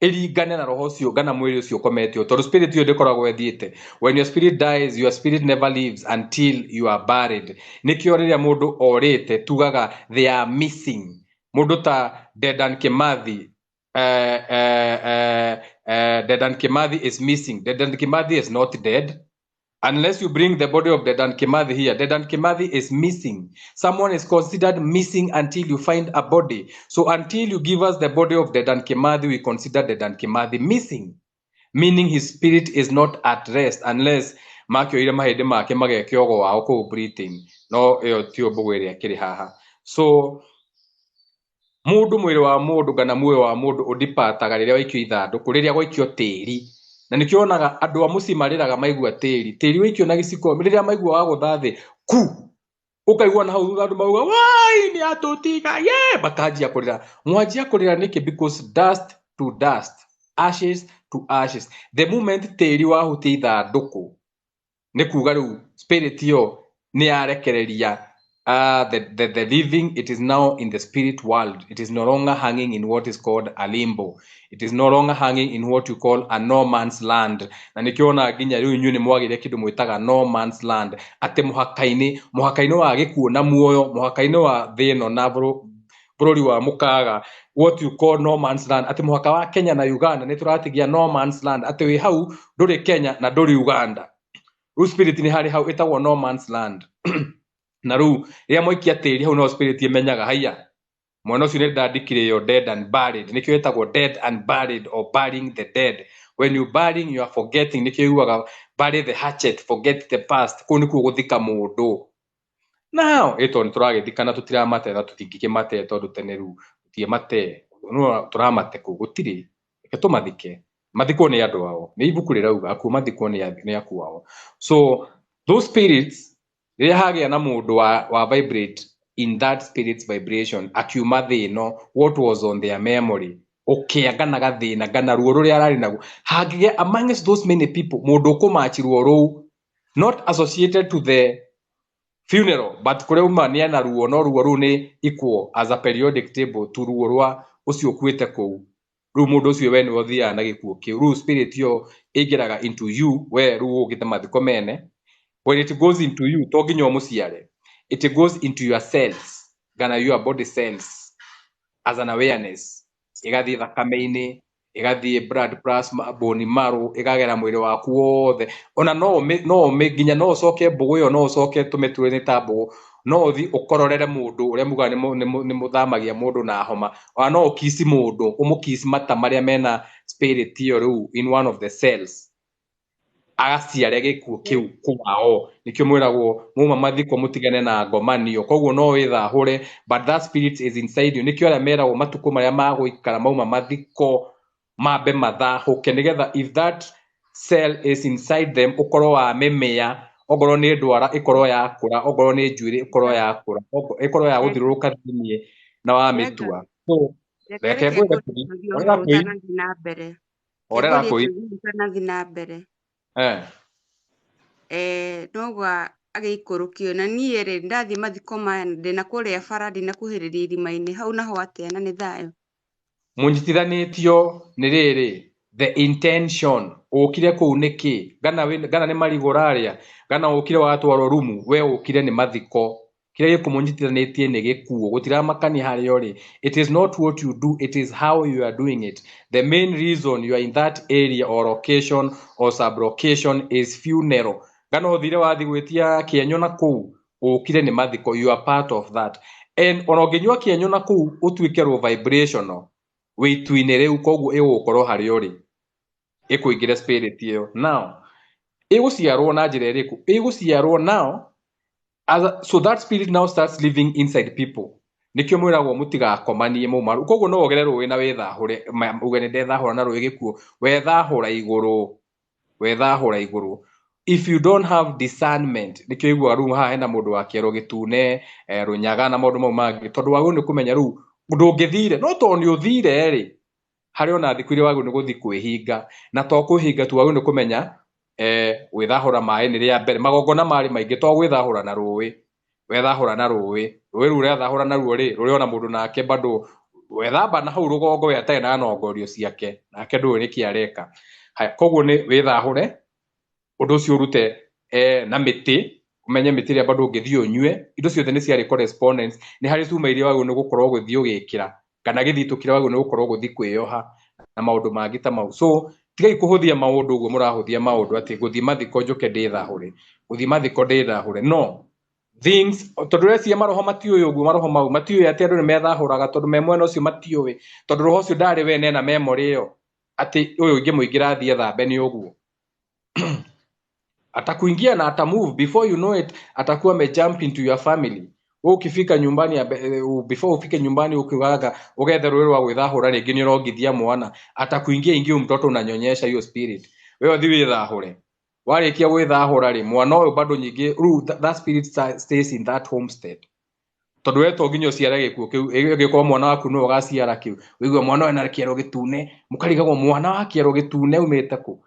ĩringane na roho ũcio kana mwĩrĩ ũcio ũkometio, tondũ spirit ĩyo ndĩkoragwo ĩthiĩte. When your spirit dies, your spirit never lives until you are buried. Nĩkĩo rĩrĩa mũndũ orĩte tugaga they are missing. Mũndũ ta Dedan Kimathi, Dedan Kimathi is missing. Dedan Kimathi is not dead. Unless you bring the body of Dedan Kimathi here, Dedan Kimathi is missing. Someone is considered missing until you find a body. So until you give us the body of Dedan Kimathi, we consider Dedan Kimathi missing. Meaning his spirit is not at rest unless makioire mahĩndĩ make magekĩogo wao kũu breathing. No ĩyo ti ũmbũgũ ĩrĩa kĩrĩ haha. So mũndũ mwĩrĩ wa mũndũ kana muoyo wa mũndũ ũdipataga rĩrĩa waikio ithandũkũ, rĩrĩa gwaikio tĩri. Na nĩkĩonaga andũ a mũciĩ marĩraga maigua tĩri waikio na gĩciko, rĩrĩa maigua wagũtha thĩ ku ũkaigua na hau thutha andũ mauga wai nĩ atũtiga makanjia kũrĩra. Mwanjia kũrĩra nĩkĩ? Because dust to dust, ashes to ashes. The moment tĩri wahutia ithandũkũ nĩ kuga rĩu spirit ĩyo nĩ yarekereria the living. It is now in the spirit world. It is no longer hanging in what is called a limbo. It is no longer hanging in what you call a no man's land. Na nikiona nginya riu inyuĩ nĩ mwagĩire kĩndũ mwĩtaga no man's land, atĩ mũhaka-inĩ wa gĩkuũ na muoyo, mũhaka-inĩ wa thĩ ĩno na bũrũri wa mũkaga, what you call no man's land, atĩ mũhaka wa Kenya na Uganda nĩ tũratigia no man's land, atĩ wĩ hau ndũrĩ Kenya na ndũrĩ Uganda. Rĩu spirit nĩ harĩ hau ĩtagwo no man's land. Na rĩu rĩrĩa mwaikia tĩri hau no spirit ĩmenyaga haiya mwana ũcio nĩ ndandikire yo dead and buried. Nĩkĩo ĩtagwo dead and buried or burying the dead. When you burying, you are forgetting. Nĩkĩo yugaga bury the hatchet, forget the past. Kũu nĩkuo gũthika mũndũ. Now ĩtwo nĩ tũragĩthikana tũtiramate na tũtingĩkĩmate tondũ tene rĩu tũtiĩmate, no tũramate kũu gũtirĩ. Reke tũmathike. Mathiko nĩ andũ ao. Nĩ ibuku rĩrauga akuo mathiko nĩ akuo ao. So those spirits rĩrĩa hagĩa na mũndũ wa vibrate in that spirit's vibration, akiuma thĩno, what was on their memory, ũkĩanga gathĩna gana ruo rũrĩa ararĩ naguo, hangĩgĩa amongst those many people mũndũ ũkũmachirwo rũu, not associated to the funeral, but kũrĩa uma nĩ ena ruo, no ruo rũu nĩ equal as a periodic table to ruo rwa ũcio ũkuĩte kũu. Rĩu mũndũ ũcio we nĩwe ũthiaga na gĩkuũ kĩu. Rĩu spirit ĩyo ĩingĩraga into you, we rĩu ũgĩte mathiko mene. When it goes into you, to nginya ũmũciare, it goes into your cells, gana your body cells as an awareness. Ĩgathiĩ thakame-inĩ, ĩgathiĩ blood plasma, bone marrow, ĩkagera mwĩrĩ waku wothe. Ona no nginya no ũcoke mbũgũ ĩyo, no ũcoke tũmĩtũrĩ ta mbũgũ, no ũthi ũkororere mũndũ ũrĩa mugaga nĩ mũthamagia mũndũ na homa. Ona no ũkici mũndũ, ũmũkici mata marĩa mena spirit ĩyo rĩu in one of the cells. agaciare gikuo kiu kwao nikio mwiragwo muma mathiko mutigane na ngomanio koguo no withahure but that spirit is inside you nikio ara meragwo matuko maria maguikara mauma mathiko mambe mathahuke nigetha if that cell is inside them ukorwo wa memea ogoro ni ndwara ikorwo yakura ogoro ni njuiri ikorwo yakura ikorwo ya guthiruruka thinie na wa mitua so reke ngwire orera kui orera kui na mbere nogwa agĩikũrũkio na niĩ rĩ ndathiĩ mathiko maya ndĩna kũrĩa bara ndĩna kuhĩrĩria irima-inĩ hau naho atĩa na nĩ thayũ munyitithanĩtio nĩ rĩrĩ the intention ũkire kũu nĩkĩ gana nĩ marigũ rarĩa gana ũkire watwarwo rumu we ũkire nĩ mathiko kĩrĩa gĩkũmũnyitithanĩtie nĩ gĩkuũ gũtiramakania harĩa ũrĩ it is not what you do it is how you are doing it the main reason you are in that area or location or sublocation is funeral gana ũthire wathi gwĩtia kĩenyũ na kũu ũkire nĩ mathiko you are part of that and ona ũngĩnyua kĩenyũ na kũu ũtuĩke ro vibrational wĩtu-inĩ rĩu koguo ĩgũkorwo harĩa ũrĩ ĩkũingĩre spirit ĩyo now ĩgũciarwo na njĩra ĩrĩkũ ĩgũciarwo now so that spirit now starts living inside people nikio mwiragwo mutigakomanie mumaru koguo no ogere rũĩ na wethahure uge nĩ ndethahura na rũĩ gĩkuo wethahura igũrũ if you don't have discernment nikio igua rũu haha hena mũndũ wa kĩero gĩtune rũnyaga na maũndũ mau mangĩ tondũ wagũ nĩ kũmenya rũu ndũngĩthire no to nĩ ũthire rĩ harĩ ona thikũ iria wagũ nĩ gũthi kwĩhinga na to kwĩhinga tu wagũ nĩ kũmenya gwĩthahũra maĩ nĩ rĩa mbere magongona marĩ maingĩ to gwĩthahũra na rũĩ wethahũra na rũĩ rũu rethahũra naruo rĩ rũrĩ ona mũndũ nake bado wethamba na hau rũgongo we atarĩ na nongorio ciake nake ndũĩ nĩkĩ areka koguo nĩ wĩthahũre ũndũ ũcio ũrute na mĩtĩ umenye mĩtĩ ĩrĩa bado ũngĩthiĩ ũnyue indo ciothe nĩ ciarĩ correspondence nĩ harĩ cuma iria wagũ nĩ gũkorwo gũthiĩ ũgĩkĩra kana gĩthitũ kĩrĩa wagũ nĩ gũkorwo gũthiĩ kwĩyoha na maũndũ mangĩ ta mau so tigai kuhuthia maundu uguo murahuthia maundu ati guthii mathiko njuke ndithahure guthii mathiko ndithahure no things tondu recia maroho matiuĩ uguo maroho mau matiuĩ ati andu ni methahuraga tondu me mwena ucio matiuĩ tondu roho ucio ndari we nena memory iyo ati uyu ingi muingira thie thambe ni uguo atakuingia na ata move before you know it atakuwa me jump into your family ukifika nyumbani before ufike nyumbani ukiwaga ugethe rũĩ rwa gwĩthahũra rĩngĩ nĩ ũrongithia mwana atakuingia ingi mtoto unanyonyesha hiyo spirit wewe thi wĩthahure warĩkia gwĩthahũra rĩ mwana ũyũ bado nyingĩ that spirit stays in that homestead tondu we to nginya ũciare gĩkuũ kĩu ĩgĩkorwo mwana waku nĩ ũgaciara kĩu wĩigua mwana wena kĩero gĩtune mũkarigagwo mwana wa kĩero gĩtune umĩte kũ